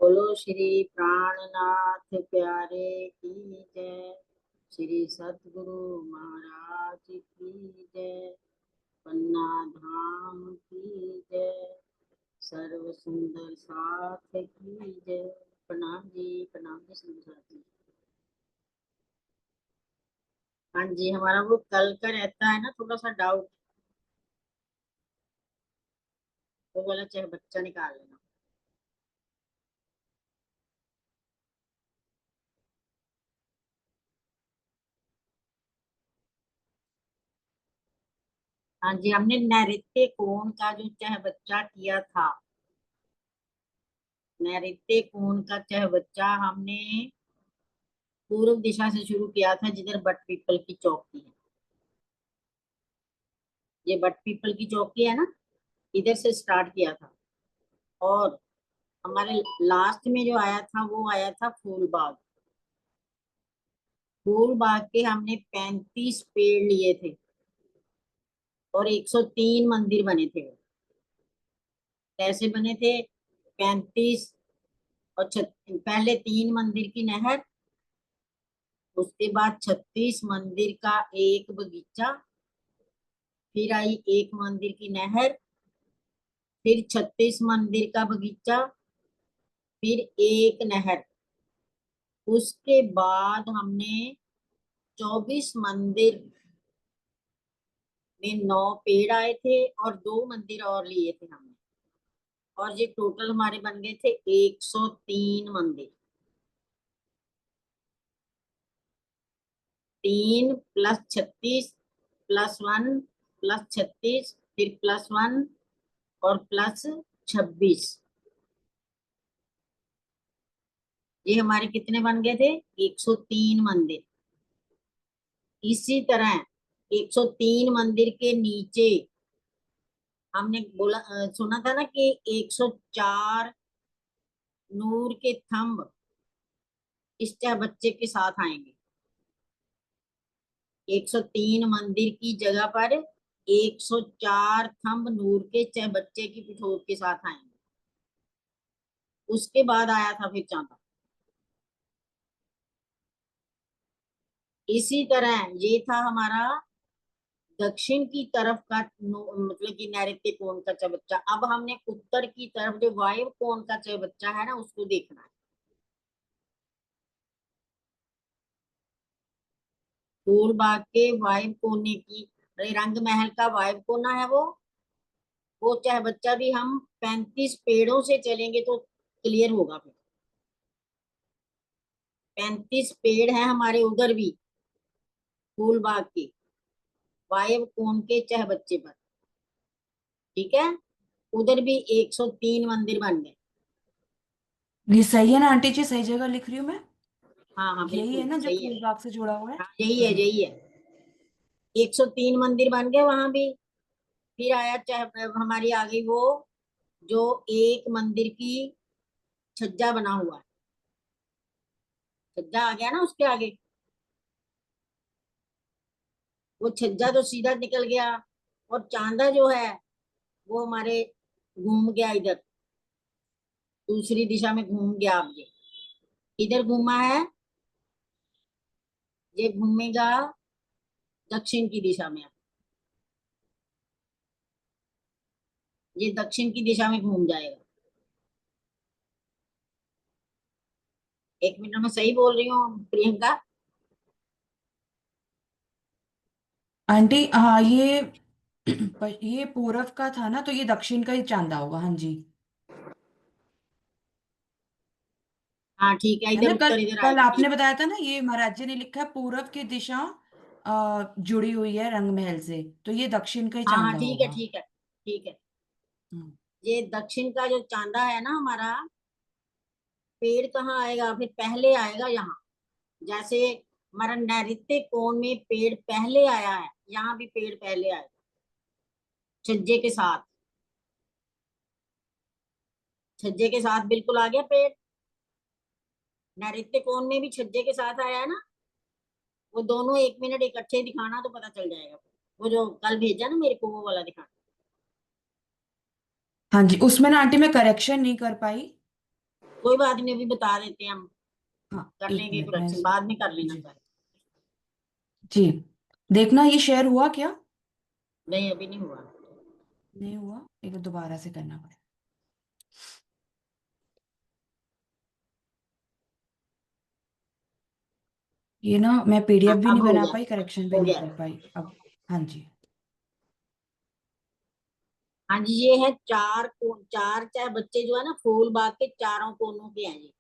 बोलो श्री प्राणनाथ प्यारे की जय। श्री सतगुरु महाराज की जय। पन्ना धाम की जय। सर्व सुंदर साथ की जय। प्रणाम जी सुंदर साथ जी। हाँ जी, हमारा वो कल का रहता है ना थोड़ा सा डाउट, वो वाला चाहे बच्चा निकाल लेना। हाँ जी, हमने नैऋत्य कोण का जो चाहे बच्चा किया था, नैऋत्य कोण का चाहे बच्चा हमने पूर्व दिशा से शुरू किया था, जिधर बट पीपल की चौकी है। ये बट पीपल की चौकी है ना, इधर से स्टार्ट किया था। और हमारे लास्ट में जो आया था वो आया था फूलबाग। फूलबाग के हमने 35 पेड़ लिए थे और 103 मंदिर बने थे। कैसे बने थे? 35 और पहले 3 मंदिर की नहर, उसके बाद 36 मंदिर का एक बगीचा, फिर आई एक मंदिर की नहर, फिर 36 मंदिर का बगीचा, फिर एक नहर। उसके बाद हमने 24 मंदिर में 9 पेड़ आए थे और 2 मंदिर और लिए थे हमने। और ये टोटल हमारे बन गए थे 103 मंदिर। 3 प्लस 36 प्लस 1 प्लस 36 फिर प्लस 1 और प्लस 26, ये हमारे कितने बन गए थे? 103 मंदिर। इसी तरह 103 मंदिर के नीचे हमने बोला सुना था ना कि 104 नूर के थंब इस चाहे बच्चे के साथ आएंगे। 103 मंदिर की जगह पर 104 थंब नूर के चाहे बच्चे की पिठोर के साथ आएंगे। उसके बाद आया था फिर चांदा। इसी तरह ये था हमारा दक्षिण की तरफ का मतलब कि नैऋत्य कोण का चबच्चा। अब हमने उत्तर की तरफ जो वायु कोण का चबच्चा है ना, उसको देखना है। फूलबाग के वायु कोने की, रंग महल का वायु कोना है वो चाहे बच्चा भी हम 35 पेड़ों से चलेंगे तो क्लियर होगा। फिर 35 पेड़ हैं हमारे उधर भी फूलबाग के वायु कोण के चाहे बच्चे पर। ठीक है, उधर भी 103 मंदिर बन गए। ये सही है ना आंटी जी? सही जगह लिख रही हूँ मैं? हाँ हाँ, यही है बिल्कुल ना जो सही है। फूलबाग से जुड़ा हुआ है? हाँ, यही है जी। यही है। 103 मंदिर बन गए वहां भी। फिर आया चाहे हमारी आ गई वो जो एक मंदिर की छज्जा बना हुआ है। छज्जा आ गया ना उसके आगे, वो छज्जा तो सीधा निकल गया। और चांदा जो है वो हमारे घूम गया इधर, दूसरी दिशा में घूम गया। अब ये इधर घूमा है, ये घूमेगा दक्षिण की दिशा में। ये दक्षिण की दिशा में घूम जाएगा। 1 मिनट में सही बोल रही हूँ प्रियंका? आंटी हाँ, ये पर ये पूरब का था ना, तो ये दक्षिण का ही चांदा होगा। हाँ जी। हाँ ठीक है, है ना? इधर कल उत्तर इधर कल आएगा, आपने ठीक है। बताया था ना, ये महाराज जी ने लिखा है पूरब की दिशा जुड़ी हुई है रंग महल से, तो ये दक्षिण का ही हाँ हाँ चांदा ठीक है होगा। ठीक है ठीक है। हम्म। ये दक्षिण का जो चांदा है ना हमारा, पेड़ कहाँ आएगा? फिर पहले आएगा यहाँ। जैसे हमारा नैऋत्य कोण में पेड़ पहले आया है, यहाँ भी पेड़ पहले आएगा छज्जे के साथ। छज्जे के साथ बिल्कुल आ गया पेड़। नैऋत्य कोण में भी छज्जे के साथ आया है ना। वो दोनों 1 मिनट इकट्ठे दिखाना तो पता चल जाएगा। वो जो कल भेजा ना मेरे को, वो वाला दिखाना। हाँ जी, उसमें ना आंटी मैं करेक्शन नहीं कर पाई। कोई बात नहीं, अभी बता देते हैं हम, हाँ कर एक लेंगे मिनट मैं करेक्शन, बाद में कर लेना जी सर। जी देखना ये शेयर हुआ क्या? नहीं अभी नहीं हुआ। नहीं हुआ, एक बार दोबारा से करना पड़ेगा। ये ना मैं पीडीएफ हाँ भी नहीं अब हो बना गया, पाई, करेक्शन भी हो नहीं गया। कर पाई अब। हाँ जी। हाँ जी, ये है चार चार चाहे बच्चे जो है ना फूल बाग के चारों कोनों के हैं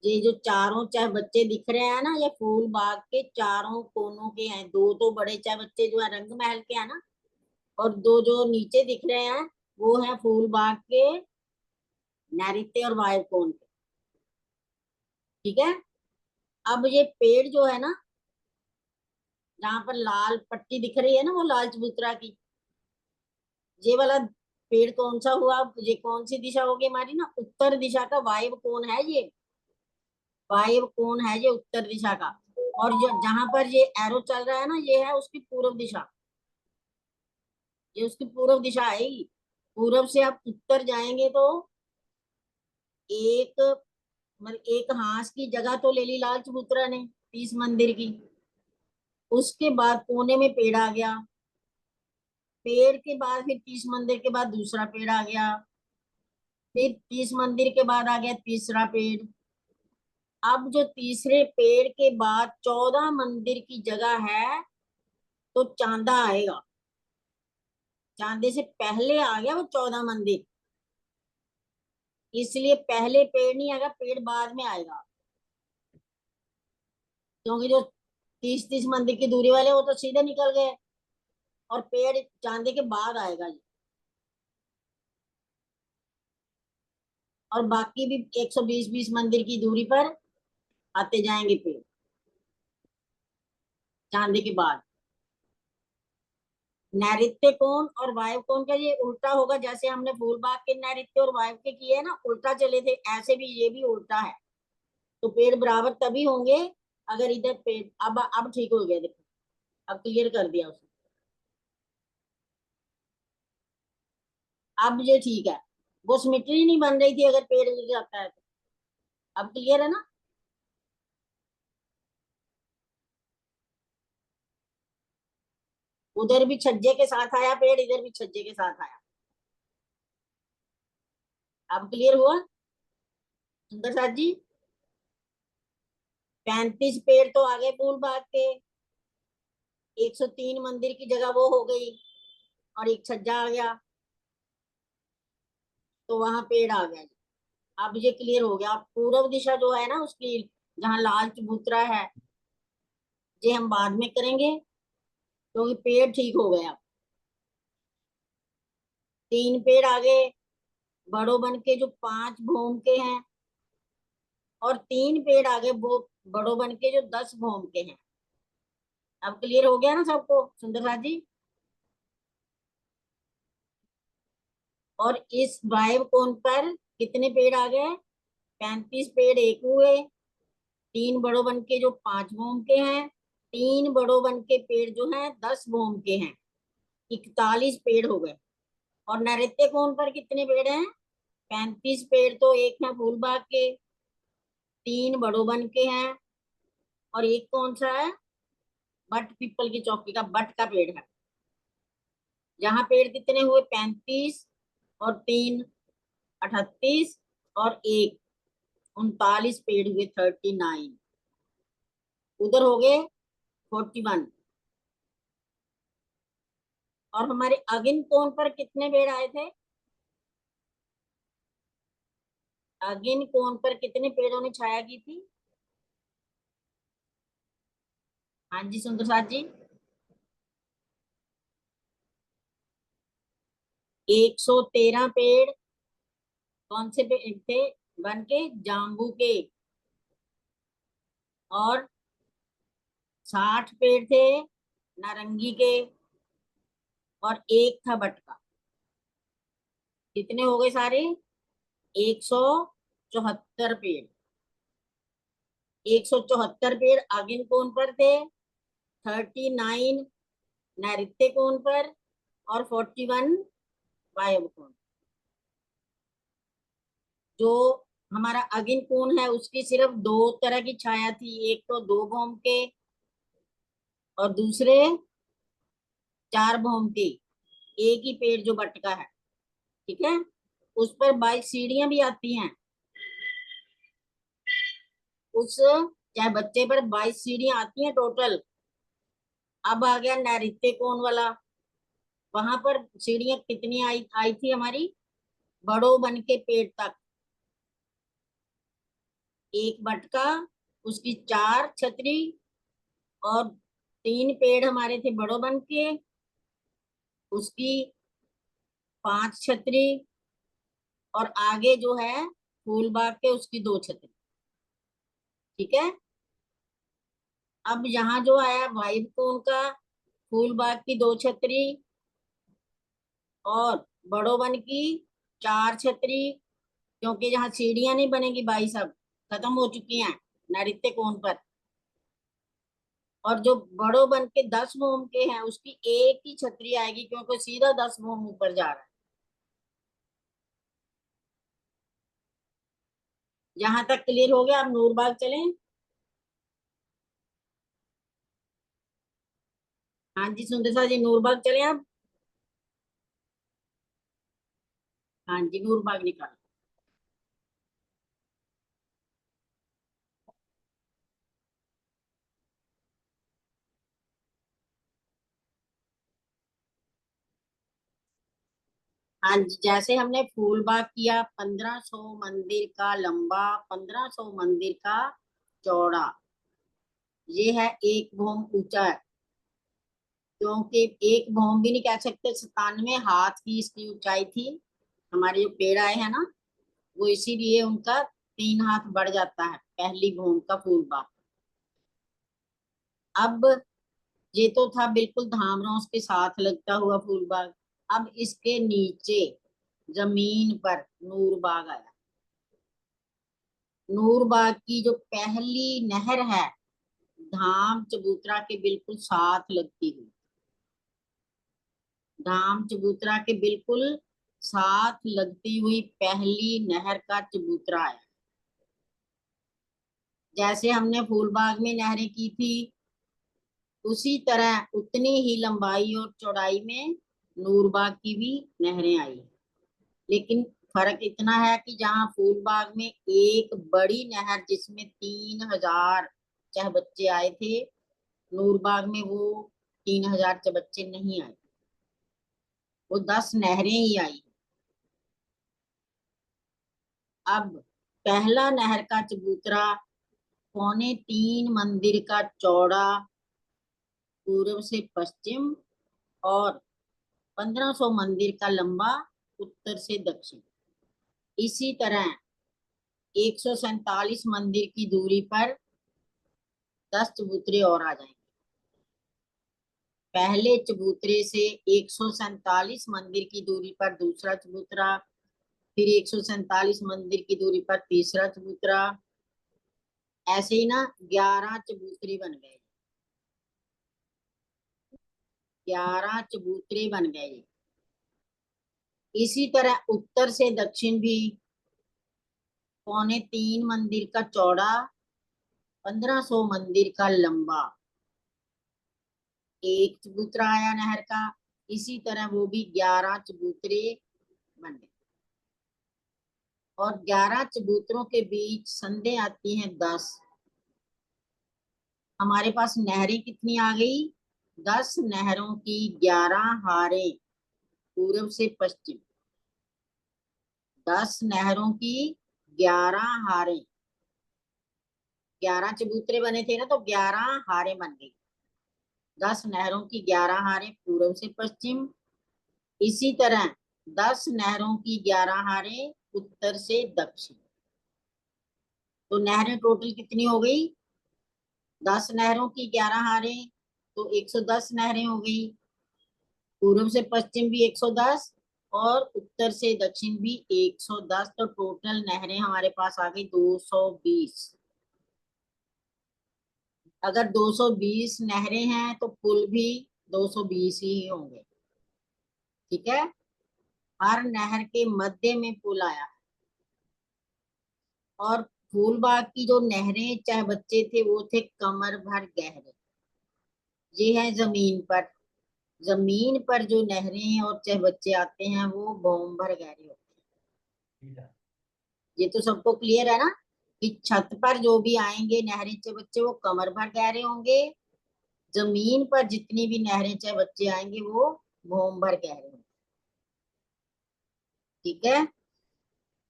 ये जो चारों चाहे बच्चे दिख रहे हैं ना, ये फूल बाग के चारों कोनों के हैं। दो तो बड़े चाहे बच्चे जो है रंग महल के हैं ना, और दो जो नीचे दिख रहे हैं वो है फूल बाग के नैऋत्य और वायु कोण के। ठीक है। अब ये पेड़ जो है ना, जहां पर लाल पट्टी दिख रही है ना, वो लाल चबूतरा की, ये वाला पेड़ कौन सा हुआ? ये कौन सी दिशा होगी हमारी ना, उत्तर दिशा का वायु कोण है ये। वायु कोण है ये उत्तर दिशा का। और जहां पर ये एरो चल रहा है ना, ये है उसकी पूर्व दिशा। ये उसकी पूर्व दिशा आएगी। पूर्व से आप उत्तर जाएंगे तो एक मतलब एक हांस की जगह तो ले ली लाल चबूतरा ने 30 मंदिर की। उसके बाद कोने में पेड़ आ गया। पेड़ के बाद फिर 30 मंदिर के बाद दूसरा पेड़ आ गया। फिर 30 मंदिर के बाद आ गया तीसरा पेड़। अब जो तीसरे पेड़ के बाद 14 मंदिर की जगह है, तो चांदा आएगा। चांदे से पहले आ गया वो 14 मंदिर, इसलिए पहले पेड़ नहीं आएगा, पेड़ बाद में आएगा। क्योंकि जो 30 मंदिर की दूरी वाले वो तो सीधे निकल गए, और पेड़ चांदे के बाद आएगा ये। और बाकी भी 120 मंदिर की दूरी पर आते जाएंगे पेड़ चांदे के बाद। नैऋत्य कोण और वायु कोण का ये उल्टा होगा, जैसे हमने फूल बाग के नैऋत्य और वायु के किए ना, उल्टा चले थे, ऐसे भी ये भी उल्टा है। तो पेड़ बराबर तभी होंगे अगर इधर पेड़, अब ठीक हो गया देखो, अब क्लियर कर दिया उसने। अब ये ठीक है। वो सिमेट्री नहीं बन रही थी अगर पेड़ गिर जाता है तो। अब क्लियर है ना? उधर भी छज्जे के साथ आया पेड़, इधर भी छज्जे के साथ आया। अब क्लियर हुआ सुंदर साथ जी? 35 पेड़ तो आ गए फूल बाग के, 103 मंदिर की जगह वो हो गई, और एक छज्जा आ गया, तो वहां पेड़ आ गया। अब ये क्लियर हो गया। अब पूर्व दिशा जो है ना उसकी, जहाँ लाल चबूतरा है, ये हम बाद में करेंगे क्योंकि पेड़ ठीक हो गया। 3 पेड़ आगे बड़ो बन के जो 5 भूम के हैं, और 3 पेड़ आगे वो बड़ो बन के जो 10 भूम के हैं। अब क्लियर हो गया ना सबको सुंदर साथ जी? और इस वायव कोण पर कितने पेड़ आ गए? 35 पेड़ एक हुए, 3 बड़ो बन के जो 5 भूम के हैं, 3 बड़ो बन के पेड़ जो हैं 10 भूम के हैं, 41 पेड़ हो गए। और नैऋत्य कोण पर कितने पेड़ हैं? 35 पेड़ तो एक है फूल बाग के, 3 बड़ो बन के हैं, और एक कौन सा है? बट पीपल की चौकी का बट का पेड़ है। यहाँ पेड़ कितने हुए? 35, और 3 38, और एक 39 पेड़ हुए, 39। उधर हो गए 41। और हमारे अगिन कोण पर कितने पेड़ आए थे? अगिन कोण पर कितने पेड़ों ने छाया की थी? हाँ जी सुंदर साथ जी? 113 पेड़ कौन से पेड़ थे बन के? जाम्बू के। और 60 पेड़ थे नारंगी के, और एक था बट का। कितने हो गए सारे? 174 पेड़। 174 पेड़ आगिन कोण पर थे, 39 नैऋत्य कोण पर, और 41 वायव्य कोण। जो हमारा अगिन कोण है उसकी सिर्फ दो तरह की छाया थी, एक तो 2 भौम के और दूसरे 4 भौम के। एक ही पेड़ जो बटका है, ठीक है, उस पर 22 सीढ़ियां भी आती हैं। उस चाहे बच्चे पर 22 सीढ़ियां आती हैं टोटल। अब आ गया नैऋत्य कोण वाला। वहां पर सीढ़ियां कितनी आई आई थी हमारी, बड़ो बन के पेड़ तक। एक बटका, उसकी 4 छतरी, और 3 पेड़ हमारे थे बड़ो बन के, उसकी 5 छतरी, और आगे जो है फूल बाग के उसकी 2 छतरी। ठीक है। अब यहाँ जो आया वाइब कोण का, फूल बाग की 2 छतरी और बड़ो वन की 4 छतरी, क्योंकि यहाँ सीढ़ियां नहीं बनेगी, 22 अब खत्म हो चुकी हैं नैऋत्य कोण पर। और जो बड़ो बन के 10 मोम के हैं उसकी एक ही छतरी आएगी, क्योंकि सीधा 10 मोम ऊपर जा रहा है। यहाँ तक क्लियर हो गया। अब नूरबाग चलें। हाँ जी सुंदर जी, नूरबाग चले अब। हाँ जी, नूरबाग निकाल। हाँ जी, जैसे हमने फूलबाग किया, 1500 मंदिर का लंबा, 1500 मंदिर का चौड़ा। ये है एक भौम ऊंचा है, क्योंकि एक भौम भी नहीं कह सकते, 97 हाथ की इसकी ऊंचाई थी। हमारे जो पेड़ आए हैं ना, वो इसीलिए उनका 3 हाथ बढ़ जाता है पहली भौम का फूलबाग। अब ये तो था बिल्कुल धामरों के साथ लगता हुआ फूलबाग। अब इसके नीचे जमीन पर नूरबाग आया। नूरबाग की जो पहली नहर है, धाम चबूतरा के बिल्कुल साथ लगती हुई, धाम चबूतरा के बिल्कुल साथ लगती हुई पहली नहर का चबूतरा आया। जैसे हमने फूलबाग में नहरें की थी, उसी तरह उतनी ही लंबाई और चौड़ाई में नूरबाग की भी नहरें आई। लेकिन फर्क इतना है कि जहाँ फूलबाग में एक बड़ी नहर जिसमें 3000 चाहे बच्चे आए थे, नूरबाग में वो 3000 बच्चे नहीं आए, वो 10 नहरें ही आई। अब पहला नहर का चबूतरा 3.25 मंदिर का चौड़ा, पूर्व से पश्चिम, और 1500 मंदिर का लंबा, उत्तर से दक्षिण। इसी तरह 147 मंदिर की दूरी पर 10 चबूतरे और आ जाएंगे। पहले चबूतरे से 147 मंदिर की दूरी पर दूसरा चबूतरा, फिर 147 मंदिर की दूरी पर तीसरा चबूतरा। ऐसे ही ना 11 चबूतरे बन गए, 11 चबूतरे बन गए। इसी तरह उत्तर से दक्षिण भी 3.25 मंदिर का चौड़ा, 1500 मंदिर का लंबा, एक चबूतरा आया नहर का। इसी तरह वो भी 11 चबूतरे बन गए। और 11 चबूतरों के बीच संधे आती हैं 10। हमारे पास नहरें कितनी आ गई, 10 नहरों की 11 हारें, पूर्व से पश्चिम। 10 नहरों की 11 हारें, 11 चबूतरे बने थे ना, तो 11 हारें बन गई। 10 नहरों की 11 हारें, पूर्व से पश्चिम। इसी तरह 10 नहरों की 11 हारें, उत्तर से दक्षिण। तो नहरें टोटल कितनी हो गई, 10 नहरों की 11 हारें, तो 110 नहरें हो गई। पूर्व से पश्चिम भी 110, और उत्तर से दक्षिण भी 110। तो टोटल नहरें हमारे पास आ गई 220। अगर 220 नहरें हैं तो पुल भी 220 ही होंगे। ठीक है। हर नहर के मध्य में पुल आया, और फूलबाग की जो नहरें चाहे बच्चे थे वो थे कमर भर गहरे। ये है जमीन पर जो नहरें और चाहे बच्चे आते हैं वो भौम भर गहरे होते हैं। ये तो सबको क्लियर है ना कि छत पर जो भी आएंगे नहरें चाहे बच्चे वो कमर भर गहरे होंगे। जमीन पर जितनी भी नहरें चाहे बच्चे आएंगे वो भौम भर गहरे होंगे। ठीक है।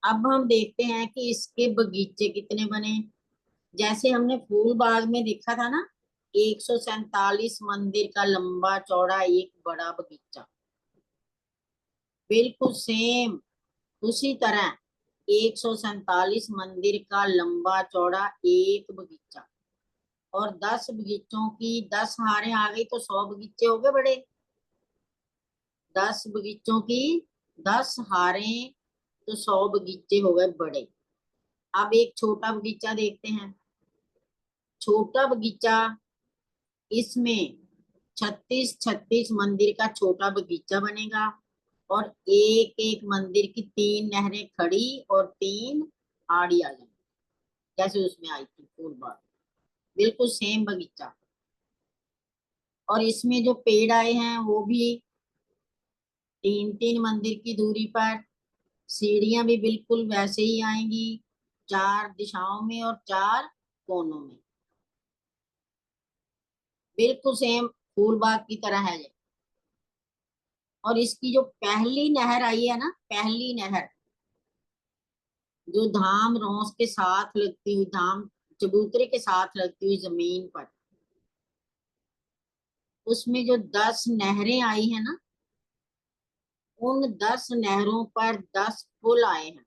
अब हम देखते हैं कि इसके बगीचे कितने बने। जैसे हमने फूल बाग में देखा था ना, 147 मंदिर का लंबा चौड़ा एक बड़ा बगीचा, बिल्कुल सेम उसी तरह 147 मंदिर का लंबा चौड़ा एक बगीचा। और 10 बगीचों की 10 हारें आ गई तो 100 बगीचे हो गए बड़े। 10 बगीचों की 10 हारें तो 100 बगीचे हो गए बड़े। अब एक छोटा बगीचा देखते हैं। छोटा बगीचा, इसमें 36 36 मंदिर का छोटा बगीचा बनेगा। और एक एक मंदिर की 3 नहरें खड़ी और 3 आड़ी आ जाएंगी, जैसे उसमें आई थी फूल बाग, बिल्कुल सेम बगीचा। और इसमें जो पेड़ आए हैं वो भी 3 3 मंदिर की दूरी पर। सीढ़ियां भी बिल्कुल वैसे ही आएंगी, 4 दिशाओं में और 4 कोनों में, बिल्कुल सेम फूल बाग की तरह है ये। और इसकी जो पहली नहर आई है ना, पहली नहर जो धाम रोस के साथ लगती हुई, धाम चबूतरे के साथ लगती हुई जमीन पर, उसमें जो 10 नहरें आई है ना, उन 10 नहरों पर 10 पुल आए हैं।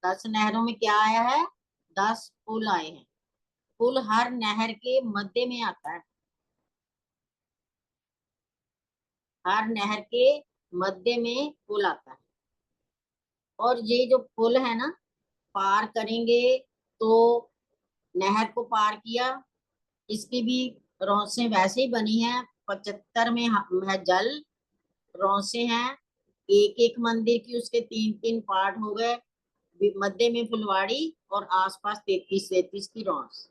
10 नहरों में क्या आया है? 10 पुल आए हैं। पुल हर नहर के मध्य में आता है, हर नहर के मध्य में पुल आता है। और ये जो पुल है ना, पार करेंगे तो नहर को पार किया। इसकी भी रौसें वैसे ही बनी है, 75 में है जल रौसें हैं। एक एक मंदिर की उसके 3 3 पार्ट हो गए, मध्य में फुलवाड़ी और आसपास 33 33 की रौस।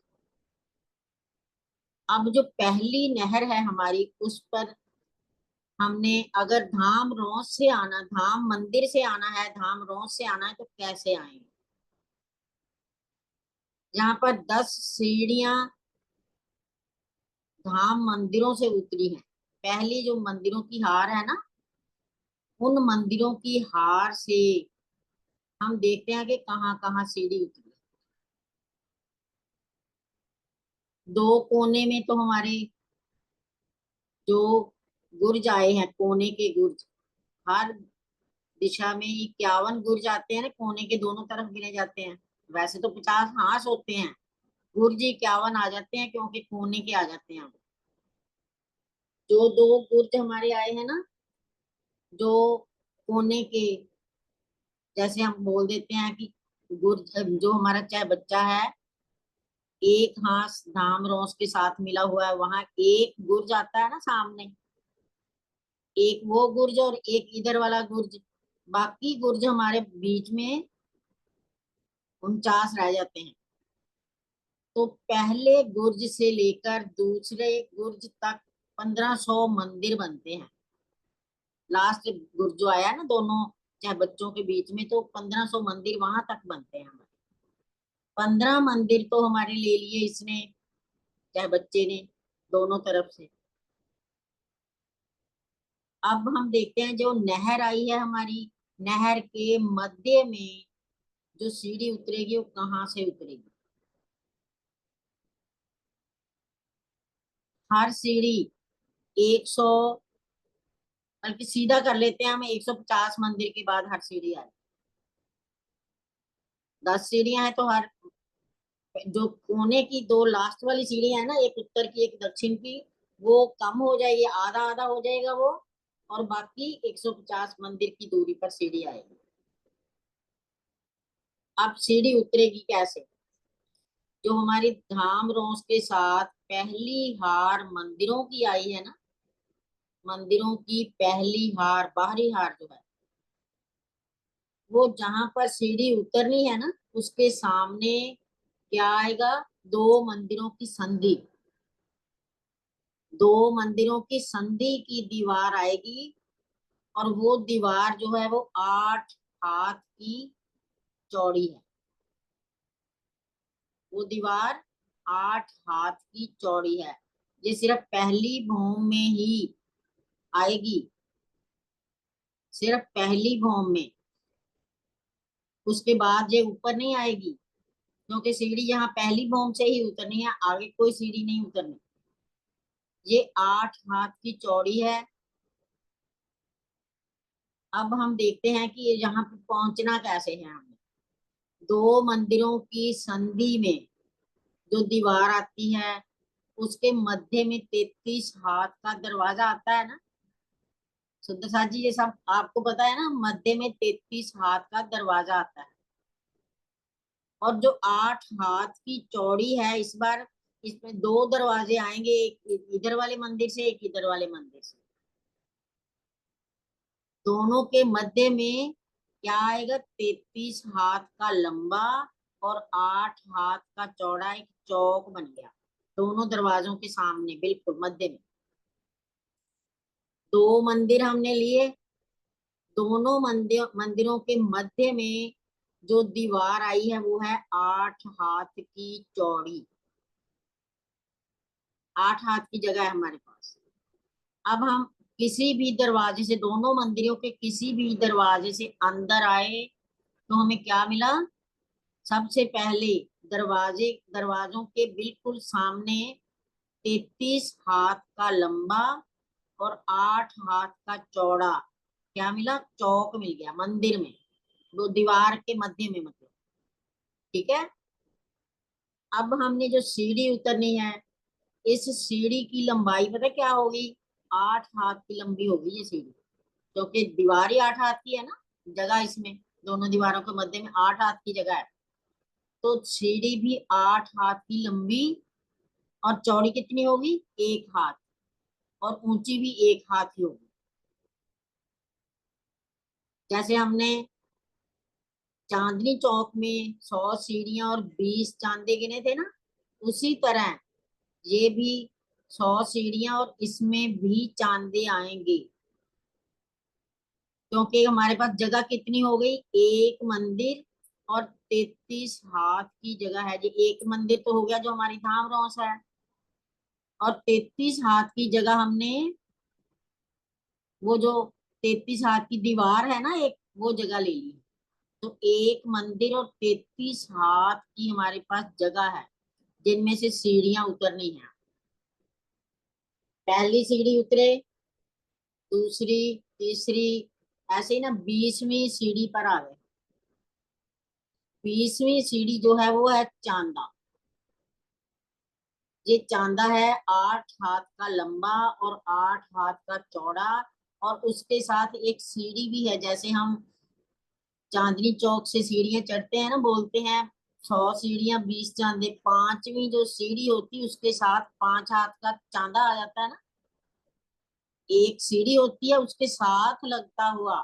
अब जो पहली नहर है हमारी, उस पर हमने अगर धाम रौस से आना, धाम मंदिर से आना है, धाम रौस से आना है तो कैसे आएंगे? यहाँ पर 10 सीढ़ियां धाम मंदिरों से उतरी हैं। पहली जो मंदिरों की हार है ना, उन मंदिरों की हार से हम देखते हैं कि कहाँ कहाँ सीढ़ी उतरी। दो कोने में तो हमारे जो गुर्ज आए हैं, कोने के गुर्ज, हर दिशा में 51 गुर्ज आते हैं ना, कोने के दोनों तरफ गिने जाते हैं। वैसे तो 50 हांस होते हैं, गुर्ज 51 आ जाते हैं क्योंकि कोने के आ जाते हैं। जो दो गुर्ज हमारे आए हैं ना, जो कोने के, जैसे हम बोल देते हैं कि गुर्ज, जो हमारा चाहे बच्चा है, एक हाथ धाम रोस के साथ मिला हुआ है, वहां एक गुर्ज आता है ना सामने, एक वो गुर्ज और एक इधर वाला गुर्ज, बाकी गुर्ज हमारे बीच में 49 रह जाते हैं। तो पहले गुर्ज से लेकर दूसरे गुर्ज तक 1500 मंदिर बनते हैं। लास्ट गुर्ज जो आया ना दोनों चाहे बच्चों के बीच में, तो 1500 मंदिर वहां तक बनते हैं हमारे। 15 मंदिर तो हमारे ले लिए इसने, चाहे बच्चे ने, दोनों तरफ से। अब हम देखते हैं जो नहर आई है हमारी, नहर के मध्य में जो सीढ़ी उतरेगी वो कहाँ से उतरेगी? हर सीढ़ी 100, बल्कि सीधा कर लेते हैं हम, 150 मंदिर के बाद हर सीढ़ी आए। 10 सीढ़ियां हैं तो हर, जो कोने की दो लास्ट वाली सीढ़ी है ना, एक उत्तर की एक दक्षिण की, वो कम हो जाएगी, आधा आधा हो जाएगा वो, और बाकी 150 मंदिर की दूरी पर सीढ़ी आएगी। अब सीढ़ी उतरेगी कैसे? जो हमारी धाम रोस के साथ पहली हार मंदिरों की आई है ना, मंदिरों की पहली हार, बाहरी हार जो है, वो जहां पर सीढ़ी उतरनी है ना, उसके सामने क्या आएगा, दो मंदिरों की संधि, दो मंदिरों की संधि की दीवार आएगी। और वो दीवार जो है वो 8 हाथ की चौड़ी है। वो दीवार 8 हाथ की चौड़ी है। ये सिर्फ पहली भौम में ही आएगी, सिर्फ पहली भौम में। उसके बाद ये ऊपर नहीं आएगी, क्योंकि सीढ़ी यहाँ पहली भौम से ही उतरनी है, आगे कोई सीढ़ी नहीं उतरनी। ये 8 हाथ की चौड़ी है। अब हम देखते हैं कि ये यहाँ पे पहुंचना कैसे है हमें। दो मंदिरों की संधि में जो दीवार आती है, उसके मध्य में 33 हाथ का दरवाजा आता है ना सुंदर साथ जी, ये सब आपको पता है ना, मध्य में 33 हाथ का दरवाजा आता है। और जो 8 हाथ की चौड़ी है, इस बार इसमें दो दरवाजे आएंगे, एक इधर वाले मंदिर से, एक इधर वाले मंदिर से। दोनों के मध्य में क्या आएगा, 33 हाथ का लंबा और 8 हाथ का चौड़ा एक चौक बन गया, दोनों दरवाजों के सामने बिल्कुल मध्य में। दो मंदिर हमने लिए, दोनों मंदिरों के मध्य में जो दीवार आई है वो है 8 हाथ की चौड़ी। 8 हाथ की जगह है हमारे पास। अब हम किसी भी दरवाजे से, दोनों मंदिरों के किसी भी दरवाजे से अंदर आए तो हमें क्या मिला, सबसे पहले दरवाजों के बिल्कुल सामने 33 हाथ का लंबा और 8 हाथ का चौड़ा क्या मिला, चौक मिल गया मंदिर में, दो दीवार के मध्य में, मतलब। ठीक है। अब हमने जो सीढ़ी उतरनी है, इस सीढ़ी की लंबाई पता है क्या होगी, 8 हाथ की लंबी होगी ये सीढ़ी, क्योंकि दीवार ही 8 हाथ की है ना, जगह इसमें दोनों दीवारों के मध्य में 8 हाथ की जगह है। तो सीढ़ी भी 8 हाथ की लंबी और चौड़ी कितनी होगी, 1 हाथ, और ऊंची भी 1 हाथ ही होगी। जैसे हमने चांदनी चौक में 100 सीढ़ियां और 20 चांदे गिने थे ना, उसी तरह ये भी 100 सीढ़ियां और इसमें भी चांदे आएंगे, क्योंकि हमारे पास जगह कितनी हो गई, एक मंदिर और 33 हाथ की जगह है। ये एक मंदिर तो हो गया जो हमारी धाम रौस है, और 33 हाथ की जगह हमने वो जो 33 हाथ की दीवार है ना एक, वो जगह ले ली। तो एक मंदिर और 33 हाथ की हमारे पास जगह है, जिनमें से सीढ़ियां उतरनी है। पहली सीढ़ी उतरे, दूसरी, तीसरी, ऐसे ही ना 20वीं सीढ़ी पर आ गए। 20वीं सीढ़ी जो है वो है चांदा। ये चांदा है 8 हाथ का लंबा और 8 हाथ का चौड़ा, और उसके साथ एक सीढ़ी भी है। जैसे हम चांदनी चौक से सीढ़ियां चढ़ते हैं ना, बोलते हैं 100 सीढ़ियां 20 चांदे, पांचवी जो सीढ़ी होती है उसके साथ 5 हाथ का चांदा आ जाता है ना। एक सीढ़ी होती है, उसके साथ लगता हुआ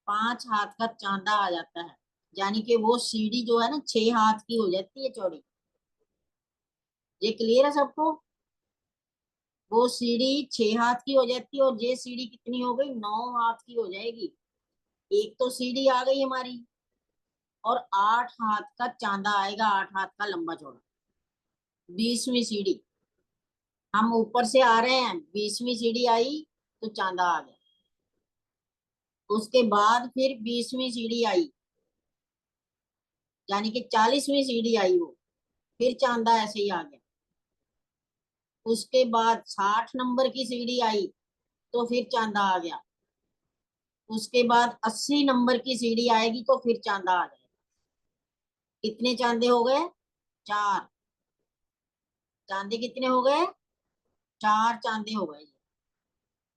5 हाथ का चांदा आ जाता है, यानी कि वो सीढ़ी जो है ना 6 हाथ की हो जाती है चौड़ी। ये क्लियर है सबको, वो सीढ़ी 6 हाथ की हो जाती है, और ये सीढ़ी कितनी हो गई, 9 हाथ की हो जाएगी। एक तो सीढ़ी आ गई हमारी, और 8 हाथ का चांदा आएगा, 8 हाथ का लंबा चौड़ा। 20वीं सीढ़ी, हम ऊपर से आ रहे हैं, 20वीं सीढ़ी आई तो चांदा आ गया। उसके बाद फिर 20वीं सीढ़ी आई, यानी कि 40वीं सीढ़ी आई, वो फिर चांदा ऐसे ही आ गया। उसके बाद 60 नंबर की सीढ़ी आई तो फिर चांदा आ गया। उसके बाद 80 नंबर की सीढ़ी आएगी तो फिर चांदा आ जाएगा। कितने चांदे हो गए, 4 चांदे कितने हो गए, 4 चांदे हो गए।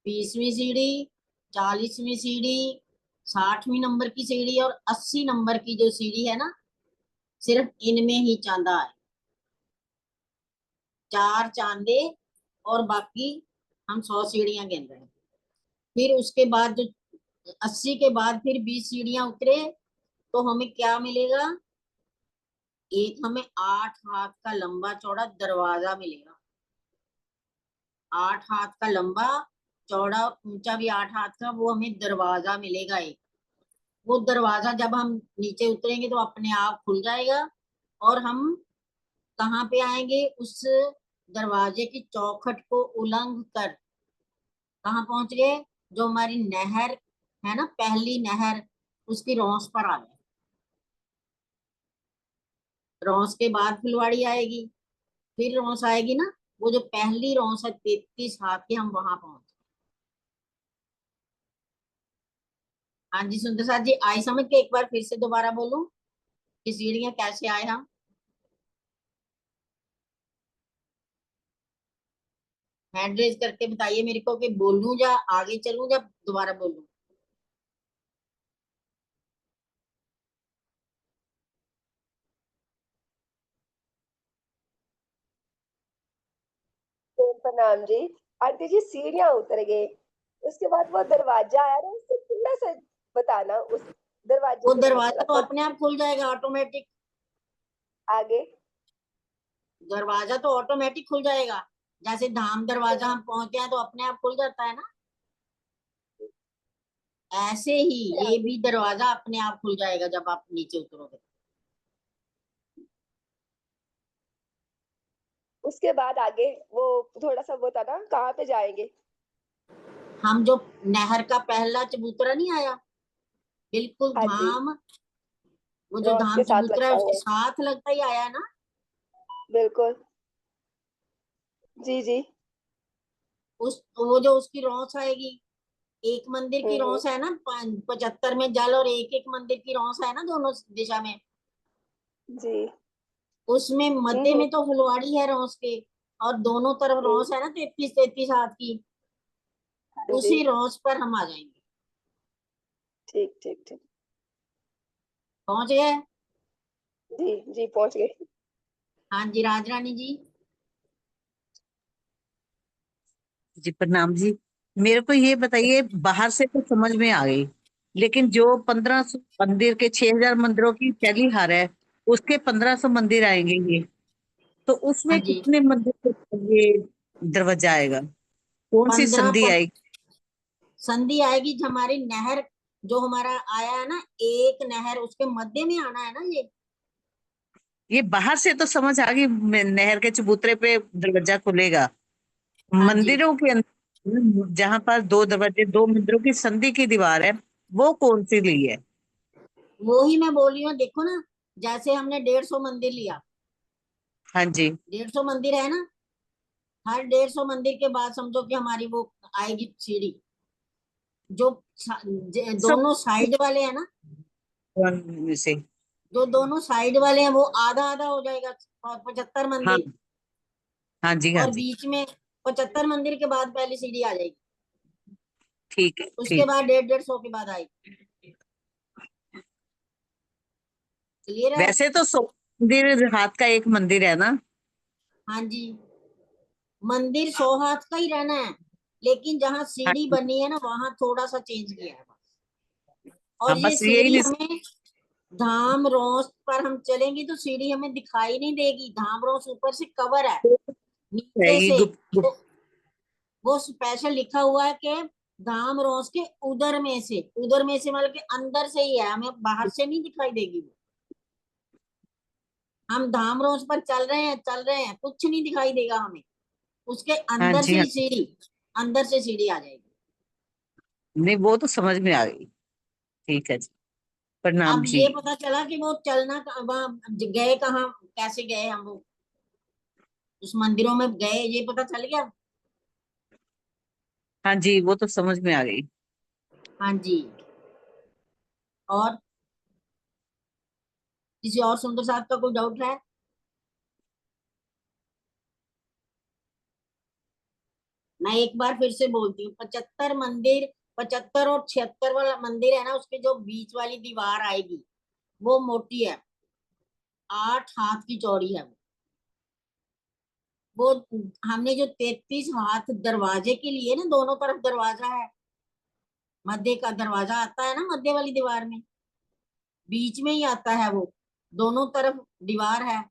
20वीं सीढ़ी, 40वीं सीढ़ी, 60वीं नंबर की सीढ़ी और 80 नंबर की जो सीढ़ी है ना, सिर्फ इनमें ही चांदा है। 4 चांदे, और बाकी हम 100 सीढ़ियां गिन रहे हैं। फिर उसके बाद जो 80 के बाद फिर 20 सीढ़ियां उतरे, तो हमें क्या मिलेगा, एक हमें 8 हाथ का लंबा चौड़ा दरवाजा मिलेगा। 8 हाथ का लंबा चौड़ा ऊंचा भी 8 हाथ का वो हमें दरवाजा मिलेगा एक। वो दरवाजा जब हम नीचे उतरेंगे तो अपने आप खुल जाएगा और हम कहाँ पे आएंगे, उस दरवाजे की चौखट को उलंघ कर कहाँ पहुंच गए, जो हमारी नहर है ना, पहली नहर, उसकी रौस पर आ गए। रौस के बाद फुलवाड़ी आएगी, फिर रौस आएगी ना, वो जो पहली रौस है 33 हाथ की, हम वहां पहुंच। हाँ जी सुंदर साथ जी, आई समझ के? एक बार फिर से दोबारा बोलूं कि सीढ़ियां कैसे आए हम। हैंड रेज करके बताइए मेरे को कि बोलूं या आगे चलूं या दोबारा बोलूं। प्रणाम जी। आंटी जी सीढ़ियां उतर गए, उसके बाद वो दरवाजा आया ना, उससे थोड़ा सा बताना उस दरवाजे वो से पता दरवाजा चला तो थोड़ा अपने आप खुल जाएगा ऑटोमेटिक। आगे। दरवाजा तो ऑटोमेटिक खुल जाएगा, जैसे धाम दरवाजा हम पहुंचे हैं तो अपने आप खुल जाता है ना, ऐसे ही ये आगे भी दरवाजा अपने आप खुल जाएगा जब आप नीचे उतरोगे। उसके बाद आगे वो थोड़ा सा बताना कहाँ पे जाएंगे। हम जो नहर का पहला चबूतरा नहीं आया, बिल्कुल हाँ जी, धाम, वो जो रॉस धाम के साथ चबूतरा है लगता उसके हुआ। साथ लगता ही आया है ना। बिल्कुल। जी जी। उस वो जो उसकी रौस आएगी, एक मंदिर की हम्म। रौस है ना, 75 में जल और एक एक मंदिर की रौस है ना दोनों दिशा में। जी। उसमें मध्य हम्म। में तो फुलवाड़ी है रौस के, और दोनों तरफ हम्म। रौस है ना 33-33 हाथ की। हाँ जी। उसी रौस पर हम आ जाएंगे। ठीक ठीक ठीक। पहुंच गए? जी जी पहुंच गए। हाँ जी राजरानी जी। जी प्रणाम जी। मेरे को ये बताइए, बाहर से तो समझ में आ गई, लेकिन जो 1500 मंदिर के 6000 मंदिरों की पहली हार है, उसके 1500 मंदिर आएंगे ये, तो हाँ उसमें जी, कितने मंदिर के ये दरवाजा आएगा, कौन सी 15 संधि आएगी? संधि आएगी जो हमारी नहर, जो हमारा आया है ना, एक नहर उसके मध्य में आना है ना ये। ये बाहर से तो समझ आ गई, नहर के चबूतरे पे दरवाजा खुलेगा। हाँ जी, मंदिरों के अंदर जहां पर दो दरवाजे, दो मंदिरों की संधि की दीवार है, वो कौन सी ली है? वो ही मैं बोल रही हूँ, देखो ना, जैसे हमने 150 मंदिर लिया, हाँ जी। 150 मंदिर है ना, हर 150 मंदिर के बाद समझो कि हमारी वो आएगी सीढ़ी, जो सब दोनों साइड वाले हैं ना, से। जो दोनों साइड वाले हैं वो आधा आधा हो जाएगा, 75 हाँ मंदिर। हाँ जी, हाँ और जी। बीच में 75 मंदिर के बाद पहली सीढ़ी आ जाएगी, ठीक है, उसके ठीक। बाद 150-150 के बाद आएगी। क्लियर है? वैसे तो 100 मंदिर हाथ का एक मंदिर है ना? हाँ जी, मंदिर 100 हाथ का ही रहना है, लेकिन जहां हाँ सीढ़ी जी। बनी है ना वहां थोड़ा सा चेंज किया है बस। और हाँ, ये बस यही सीढ़ी नहीं हमें धाम रोस पर हम चलेंगे तो सीढ़ी हमें दिखाई नहीं देगी, धाम रोस ऊपर से कवर है नीचे रहेगी से। गुप्त गुप्त। तो वो स्पेशल लिखा हुआ है कि धाम रोस के उधर में से, उधर में से मतलब कि अंदर से ही है, हमें बाहर से नहीं दिखाई देगी वो। हम धाम रोस पर चल रहे हैं, चल रहे हैं, कुछ नहीं दिखाई देगा हमें, उसके हाँ अंदर जी, से हाँ। ही सीढ़ी, अंदर से सीढ़ी आ जाएगी। नहीं, वो तो समझ में आ गई। ठीक है जी। प्रणाम अब जी। ये पता चला कि वो चलना वहां गए कहाँ, कैसे गए हम वो उस मंदिरों में गए, ये पता चल गया। हाँ जी, वो तो समझ में आ गई। हाँ जी। और किसी और सुंदर साहब का कोई डाउट है? मैं एक बार फिर से बोलती हूँ, 75 मंदिर, 75 और 76 वाला मंदिर है ना, उसके जो बीच वाली दीवार आएगी वो मोटी है, 8 हाथ की चौड़ी है वो। हमने जो 33 हाथ दरवाजे के लिए ना, दोनों तरफ दरवाजा है, मध्य का दरवाजा आता है ना मध्य वाली दीवार में, बीच में ही आता है वो, दोनों तरफ दीवार है।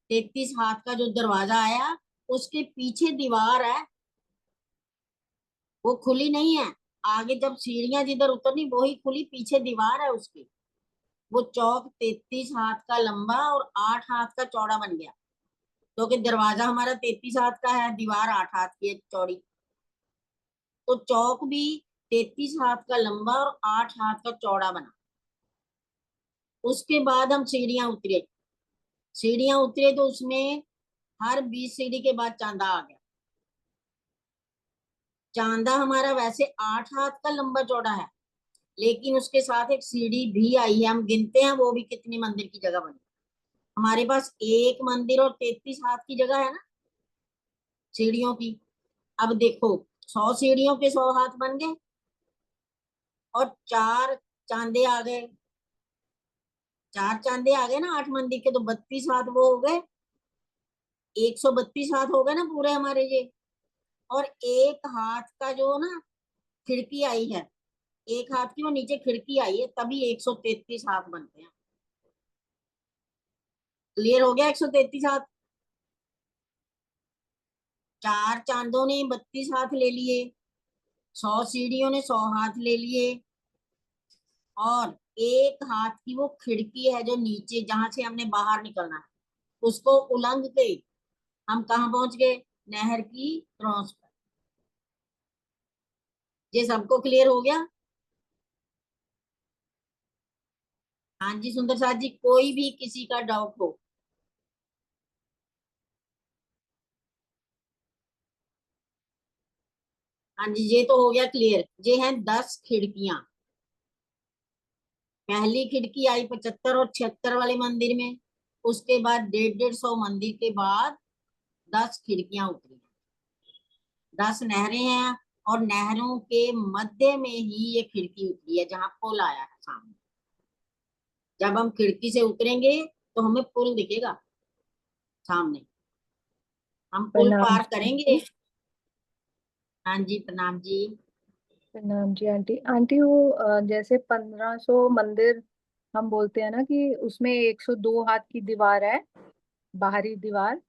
33 हाथ का जो दरवाजा आया, उसके पीछे दीवार है, वो खुली नहीं है। आगे जब सीढ़ियां जिधर उतरनी वही खुली, पीछे दीवार है उसकी। वो चौक 33 हाथ का लंबा और 8 हाथ का चौड़ा बन गया, क्योंकि दरवाजा हमारा 33 हाथ का है, दीवार 8 हाथ की है चौड़ी। तो चौक भी 33 हाथ का लंबा और 8 हाथ का चौड़ा बना। उसके बाद हम सीढ़ियां उतरे। सीढ़ियां उतरे तो उसमें हर 20 सीढ़ी के बाद चांदा आ गया। चांदा हमारा वैसे 8 हाथ का लंबा चौड़ा है, लेकिन उसके साथ एक सीढ़ी भी आई है। हम गिनते हैं वो भी कितनी मंदिर की जगह बनी। हमारे पास एक मंदिर और 33 हाथ की जगह है ना सीढ़ियों की। अब देखो, 100 सीढ़ियों के 100 हाथ बन गए, और 4 चांदे आ गए। 4 चांदे आ गए ना 8 मंदिर के, तो 32 हाथ वो हो गए। 132 हाथ हो गए ना पूरे हमारे ये। और एक हाथ का जो ना खिड़की आई है, एक हाथ की वो नीचे खिड़की आई है, तभी 133 हाथ बनते हैं। क्लियर हो गया? 133 हाथ। 4 चांदों ने 32 हाथ ले लिए, 100 सीढ़ियों ने 100 हाथ ले लिए, और एक हाथ की वो खिड़की है जो नीचे, जहां से हमने बाहर निकलना है, उसको उलंघ के हम कहाँ पहुंच गए? नहर की क्रॉस पर। ये सबको क्लियर हो गया? हाँ जी सुंदर साथ जी, कोई भी किसी का डाउट हो? हाँ जी, ये तो हो गया क्लियर। ये हैं 10 खिड़कियां। पहली खिड़की आई 75 और 76 वाले मंदिर में। उसके बाद 150 मंदिर के बाद 10 खिड़कियां उतरी। 10 नहरें हैं, और नहरों के मध्य में ही ये खिड़की उतरी है, जहां पुल आया है सामने। जब हम खिड़की से उतरेंगे तो हमें पुल दिखेगा सामने, हम पुल प्रणाम पार जी करेंगे। आंटी। हाँ जी, प्रणाम जी। प्रणाम जी आंटी। आंटी वो जैसे 1500 मंदिर हम बोलते हैं ना कि उसमें 102 हाथ की दीवार है, बाहरी दीवार।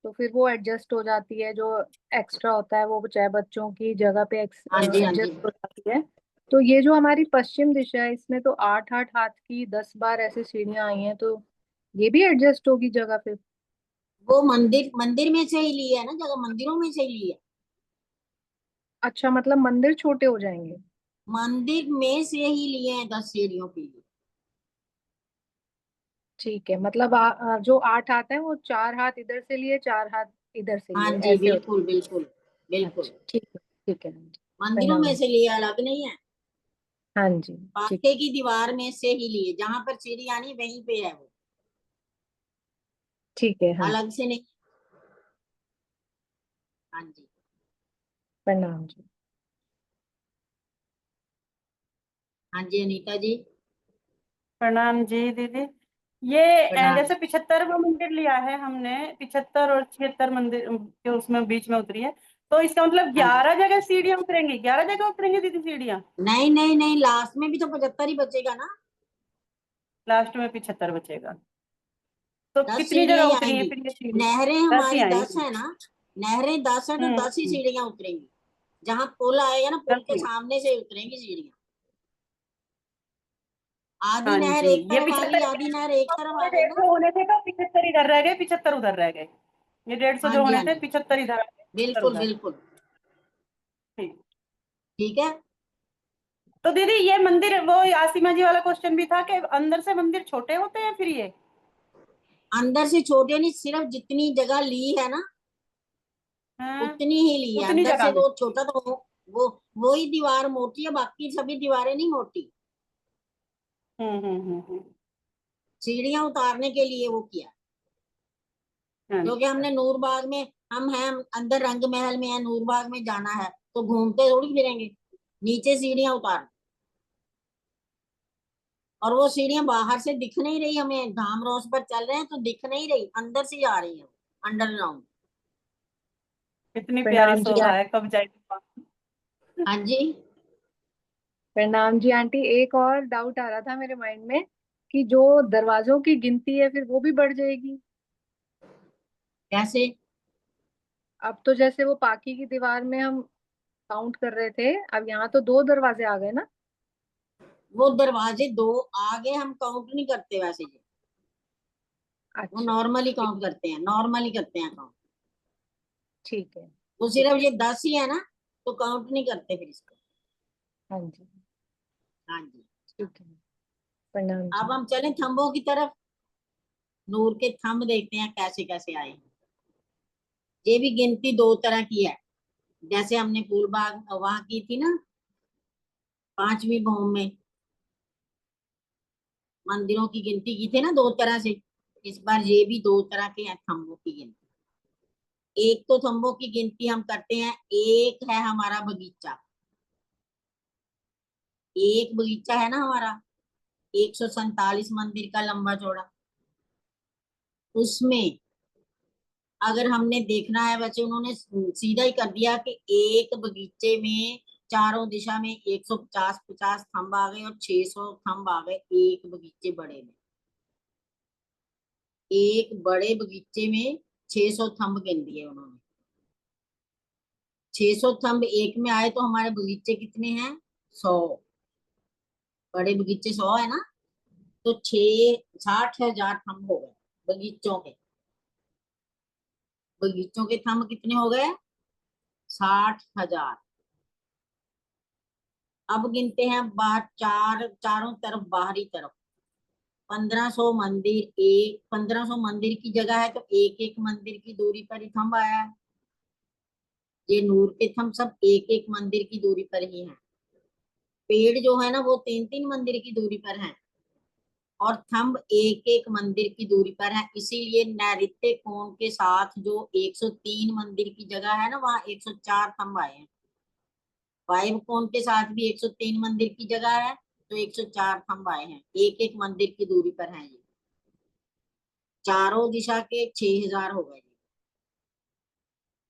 तो फिर वो एडजस्ट हो जाती है, जो एक्स्ट्रा होता है वो चाहे बच्चों की जगह पे हाँ जी, हाँ जी। एडजस्ट हो जाती है। तो ये जो हमारी पश्चिम दिशा है, इसमें तो 8-8 हाथ की 10 बार ऐसे सीढ़ियां आई हैं, तो ये भी एडजस्ट होगी जगह फिर? वो मंदिर मंदिर में से ही लिया है ना जगह, मंदिरों में से ही लिया। अच्छा, मतलब मंदिर छोटे हो जाएंगे? मंदिर में से ही लिए हैं 10 सीढ़ियों के लिए। ठीक है, मतलब जो 8 हाथ है वो 4 हाथ इधर से लिए, 4 हाथ इधर से हाँ लिए, जी, ऐसे होता बिल्कुल बिल्कुल है। बिल्कुल। अच्छा ठीक है आंटी। मंदिरों प्रणाम में जी। से लिए, अलग नहीं है। हाँ जी। ठीक। पाके की दीवार में से ही लिए, जहां पर सीढ़ी आनी वहीं पे है वो, ठीक है। हाँ जी। अलग से नहीं। हाँ जी। प्रणाम जी। हाँ जी अनीता जी। प्रणाम जी दीदी। ये प्रणाम। जैसे 75वां मंदिर लिया है हमने, 75 और 76 मंदिर के उसमें बीच में उतरी है, तो इसका मतलब हाँ जी। 11 जगह सीढ़ियां उतरेंगी, 11 जगह उतरेंगी दीदी सीढ़ियां। नहीं नहीं नहीं, लास्ट में भी तो 75 ही बचेगा ना। लास्ट में 75 बचेगा, तो 10 कितनी सीढ़ियां जगह ही उतरी है आएंगी। फिर ये सीढ़ी? नहरें 10 ही हमारी 10 आएंगी। है ना। नहरें 10 है तो 10 ही हम्म। सीढ़ियां उतरेंगी। जहां पुल आएगा ना, पुल 10 के ही। सामने से उतरेंगी सीढ़ियां। आधी हाँ नहर जी, एक ये तरफ आ गई, 75 आधी नहर एक तरफ आ गई 150 ना। होने थे तो 75 इधर रह गए, 75 उधर रह गए। ये 150 हाँ जो जी, होने हाँ थे जी, 75 इधर आ गए, 75 बिल्कुल उधर। बिल्कुल। ठीक। ठीक है। तो दीदी ये मंदिर, वो आसिमा जी वाला क्वेश्चन भी था कि अंदर से मंदिर छोटे होते हैं फिर ये? अंदर से छोटे नहीं, सिर्फ जितनी जगह ली है ना हाँ, उतनी ही ली है। उतनी अंदर से जगह में। वो छोटा तो वो वही दीवार मोटी है, बाकी सभी दीवारें नहीं मोटी। हम्म। सीढ़ियां उतारने के लिए वो किया। हाँ क्योंकि हमने नूरबाग में, हम हैं अंदर रंग महल में है, नूरबाग में जाना है तो घूमते थोड़ी फिरेंगे, नीचे सीढ़ियां उतार। और वो सीढ़ियां बाहर से दिख नहीं रही हमें, धाम रोज पर चल रहे हैं तो दिख नहीं रही, अंदर से आ रही है अंडरग्राउंड। कितनी प्यारी प्रणाम जी शोभा है, कब जाएगी वहाँ? हाँ जी। प्रणाम जी आंटी। एक और डाउट आ रहा था मेरे माइंड में आपकी जो दरवाजों की गिनती है फिर वो भी बढ़ जाएगी। कैसे? अब तो जैसे वो पाकी की दीवार में हम काउंट कर रहे थे, अब यहाँ तो 2 दरवाजे आ गए ना। वो दरवाजे 2 आगे हम काउंट नहीं करते वैसे जी, वो अच्छा नॉर्मली ठीक। काउंट करते हैं, नॉर्मली करते हैं काउंट। ठीक है। वो ठीक सिर्फ है। ये 10 ही है ना, तो काउंट नहीं करते फिर इसको। हाँ जी। हाँ जी। ठीक है। प्रणाम अब जी। हम चलें थंबों की तरफ, नूर के थंब देखते हैं कैसे कैसे आए हैं। ये भी गिनती 2 तरह की है, जैसे हमने फूल बाग वहां की थी ना, 5वीं भौम में मंदिरों की गिनती की थी ना 2 तरह से। इस बार ये भी 2 तरह के हैं थंबों की गिनती। एक तो थंबों की गिनती हम करते हैं, एक है हमारा बगीचा, एक बगीचा है ना हमारा 147 मंदिर का लंबा चौड़ा। उसमें अगर हमने देखना है, वैसे उन्होंने सीधा ही कर दिया कि एक बगीचे में चारों दिशा में 150 थंब आ गए और 600 थंब आ गए एक बगीचे बड़े में। एक बड़े बगीचे में 600 थंब गिन दिए उन्होंने। 600 थंब एक में आए तो हमारे बगीचे कितने हैं? 100। बड़े बगीचे 100 है ना, तो 60,000 थंब हो गए बगीचों के। बगीचों के थंब कितने हो गए? 60,000। अब गिनते हैं बाहर, चारों तरफ, बाहरी तरफ 1500 मंदिर। 1500 मंदिर की जगह है तो एक एक मंदिर की दूरी पर ही थंब आया है। ये नूर के थंब सब एक एक मंदिर की दूरी पर ही हैं। पेड़ जो है ना वो 3 3 मंदिर की दूरी पर हैं, और थंब एक एक मंदिर की दूरी पर है। इसीलिए नैऋत्य कोण के साथ जो 103 मंदिर की जगह है ना, वहां 104 थंब आए हैं। वायु कोण के साथ भी 103 मंदिर की जगह है, तो 104 थंब आए हैं, एक एक मंदिर की दूरी पर है ये। चारों दिशा के 6,000 हो गए।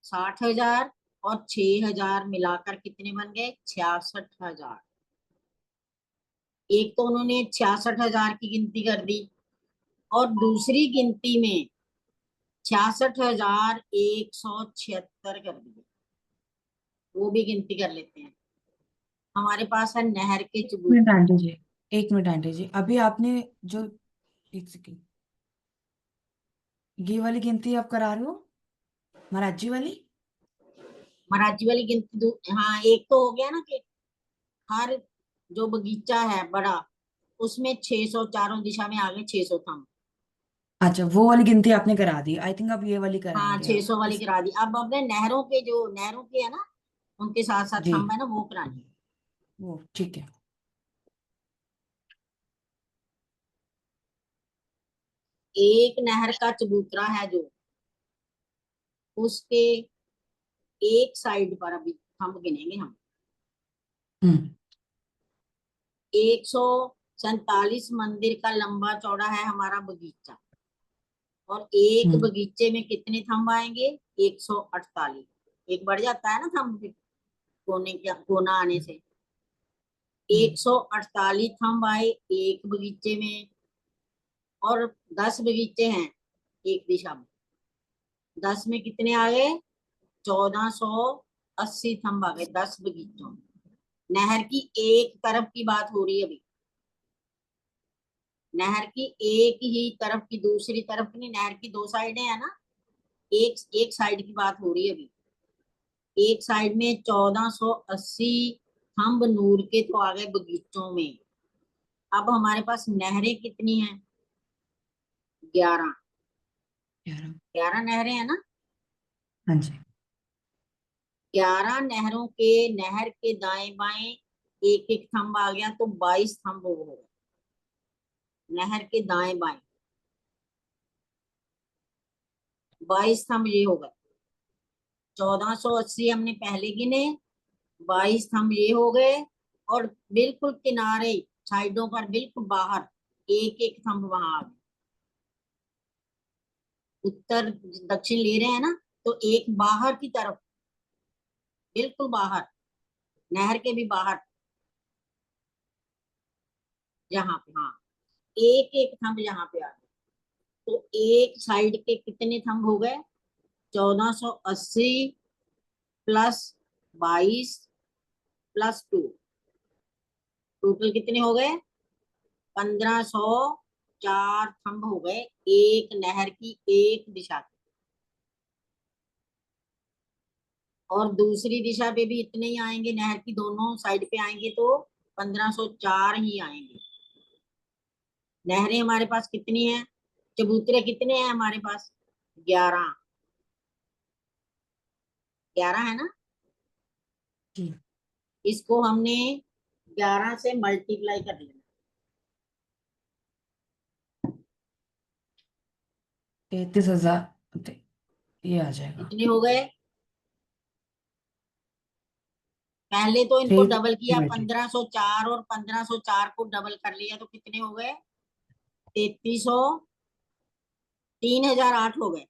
60,000 और 6,000 मिलाकर कितने बन गए? 66,000। एक तो उन्होंने 66,000 की गिनती कर दी, और दूसरी गिनती में 66,176 कर दिए। वो भी गिनती कर लेते हैं। हमारे पास है नहर के चबूतरे। मिनट आंटी जी, 1 मिनट आंटी जी, अभी आपने जो, एक सेकेंड, ये वाली गिनती आप करा रहे हो महाराज जी वाली? महाराजी वाली गिनती हाँ, एक तो हो गया ना कि हर जो बगीचा है बड़ा, उसमें 600, चारों दिशा में आ गए 600 थंब। अच्छा, वो वाली गिनती आपने करा दी, आई थिंक अब ये वाली हाँ, कराएंगे आप 600 वाली इस। करा दी। अब अपने नहरों के, जो नहरों के है ना, उनके साथ साथ जी, थंब है ना, वो करानी है। वो ठीक है। एक नहर का चबूतरा है जो, उसके एक साइड पर अभी थंब गिनेंगे हम। हम्म 147 मंदिर का लंबा चौड़ा है हमारा बगीचा, और एक हम्म बगीचे में कितने थंब आएंगे? 148। एक बढ़ जाता है ना थंब फिर, कोना आने से। हम्म 148 थंब आए एक बगीचे में, और 10 बगीचे हैं एक दिशा में। 10 में कितने आ गए? 1480 थंब आ गए 10 बगीचों में। नहर की एक तरफ की बात हो रही है अभी, नहर की एक ही तरफ की, दूसरी तरफ की नहीं। नहर की 2 साइडें है ना, एक एक साइड की बात हो रही है अभी। एक साइड में 1480 थंब नूर के तो आ गए बगीचों में। अब हमारे पास नहरें कितनी हैं? 11। 11। 11 नहरें हैं ना। हाँ जी। 11 नहरों के, नहर के दाएं बाएं एक एक थंब आ गया, तो 22 थंब हो गए नहर के दाएं बाएं। 22 थंब ये हो गए। 1480 हमने पहले गिने, 22 थंब ये हो गए, और बिल्कुल किनारे, साइडों पर बिल्कुल बाहर एक एक थंब वहां आ गए। उत्तर दक्षिण ले रहे हैं ना, तो एक बाहर की तरफ, बिल्कुल बाहर, नहर के भी बाहर, यहाँ पे। हाँ, एक एक थंब यहाँ पे आ गए, तो एक साइड के कितने थंब हो गए? 1480 प्लस 22 प्लस 2, टोटल कितने हो गए? 1504 थंब हो गए एक नहर की एक दिशा के। और दूसरी दिशा पे भी इतने ही आएंगे, नहर की दोनों साइड पे आएंगे तो 1504 ही आएंगे। नहरें हमारे पास कितनी हैं? चबूतरे कितने हैं हमारे पास? 11, 11 है ना। जी। इसको हमने 11 से मल्टीप्लाई कर लेना। 33,000 ये आ जाएगा। कितने हो गए? पहले तो इनको थ्री डबल किया, सिक्सटी 1504 और 1504 को डबल कर लिया तो कितने हो गए? 3300, 3008 हो गए।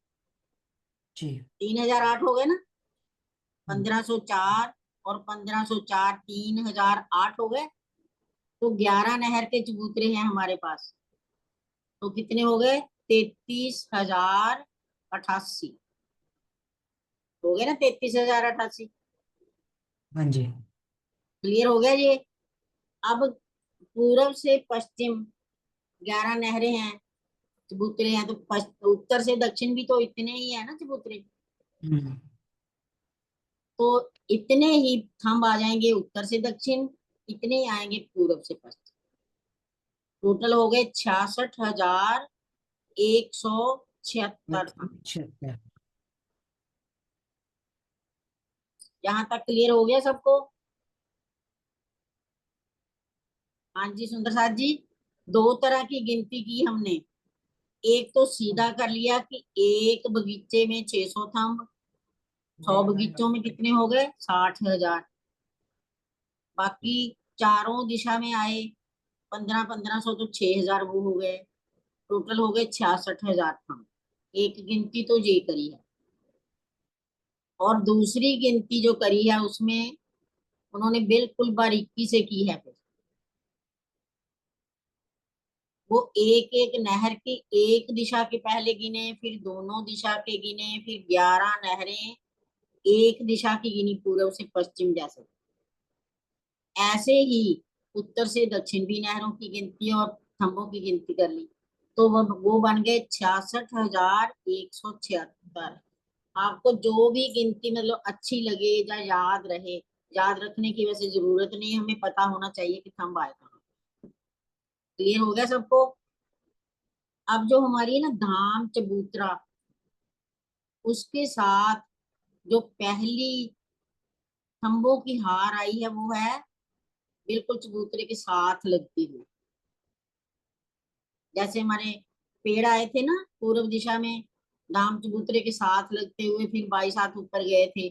जी। 3008 हो गए ना। हम्म, 1504 और 1504 3008 हो गए। तो 11 नहर के चबूतरे हैं हमारे पास, तो कितने हो गए? 33,088 हो गए ना। 33,088 हाँ जी। क्लियर हो गया ये। अब पूरब से पश्चिम 11 नहरें हैं, चबूतरे हैं, तो उत्तर से दक्षिण भी तो इतने ही है ना चबूतरे। हम्म, तो इतने ही थंब आ जाएंगे उत्तर से दक्षिण, इतने ही आएंगे पूरब से पश्चिम। टोटल हो गए 66,176 थंब। 76। यहाँ तक क्लियर हो गया सबको? हाँ जी सुंदर साथ जी। दो तरह की गिनती की हमने। एक तो सीधा कर लिया कि एक बगीचे में 600 थंब, 100 बगीचों में कितने हो गए? 60,000। बाकी चारों दिशा में आए 1500-1500, तो 6,000 वो हो गए। टोटल हो गए 66,000 थंब। एक गिनती तो ये करी है। और दूसरी गिनती जो करी है उसमें उन्होंने बिल्कुल बारीकी से की है। फिर वो एक एक नहर की एक दिशा के पहले गिने, फिर दोनों दिशा के गिने, फिर 11 नहरें एक दिशा की गिनी पूर्व से पश्चिम जैसे। ऐसे ही उत्तर से दक्षिण भी नहरों की गिनती और थंबों की गिनती कर ली, तो वो बन गए 66,176। आपको जो भी गिनती मतलब अच्छी लगे या याद रहे, याद रखने की वैसे जरूरत नहीं, हमें पता होना चाहिए कि थंब आए कहाँ। क्लियर हो गया सबको? अब जो हमारी है ना धाम चबूतरा, उसके साथ जो पहली खंभों की हार आई है वो है बिल्कुल चबूतरे के साथ लगती हुई। जैसे हमारे पेड़ आए थे ना पूर्व दिशा में, धाम चबूतरे के साथ लगते हुए फिर 22 हाथ ऊपर गए थे।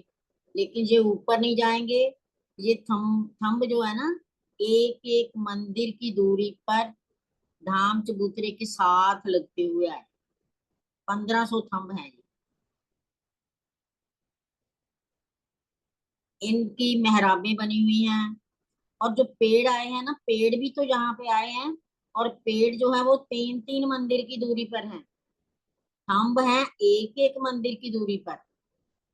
लेकिन ये ऊपर नहीं जाएंगे, ये थंब थंब जो है ना एक एक मंदिर की दूरी पर धाम चबूतरे के साथ लगते हुए आए। 1500 थंब हैं ये। इनकी मेहराबें बनी हुई हैं। और जो पेड़ आए हैं ना, पेड़ भी तो यहाँ पे आए हैं। और पेड़ जो है वो 3-3 मंदिर की दूरी पर हैं। थंब हैं एक एक मंदिर की दूरी पर।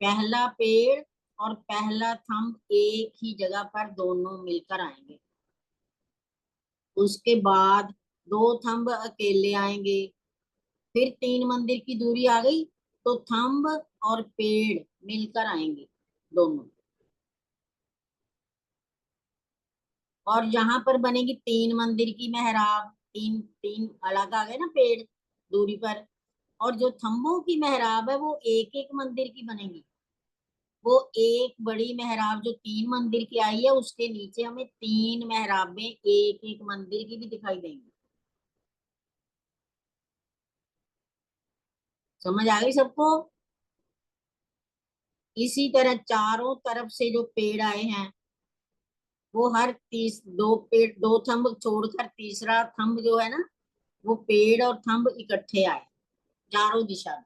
पहला पेड़ और पहला थंब एक ही जगह पर दोनों मिलकर आएंगे। उसके बाद दो थंब अकेले आएंगे। फिर 3 मंदिर की दूरी आ गई, तो थंब और पेड़ मिलकर आएंगे दोनों। और यहाँ पर बनेगी 3 मंदिर की मेहराब, तीन तीन अलग आ गए ना पेड़ दूरी पर। और जो थंबों की मेहराब है वो एक एक मंदिर की बनेगी। वो एक बड़ी मेहराब जो 3 मंदिर की आई है, उसके नीचे हमें 3 मेहराबें एक एक मंदिर की भी दिखाई देंगी। समझ आ गई सबको? इसी तरह चारों तरफ से जो पेड़ आए हैं, वो हर दो पेड़, दो थंब छोड़कर तीसरा थंब जो है ना, वो पेड़ और थंब इकट्ठे आए चारों दिशा में।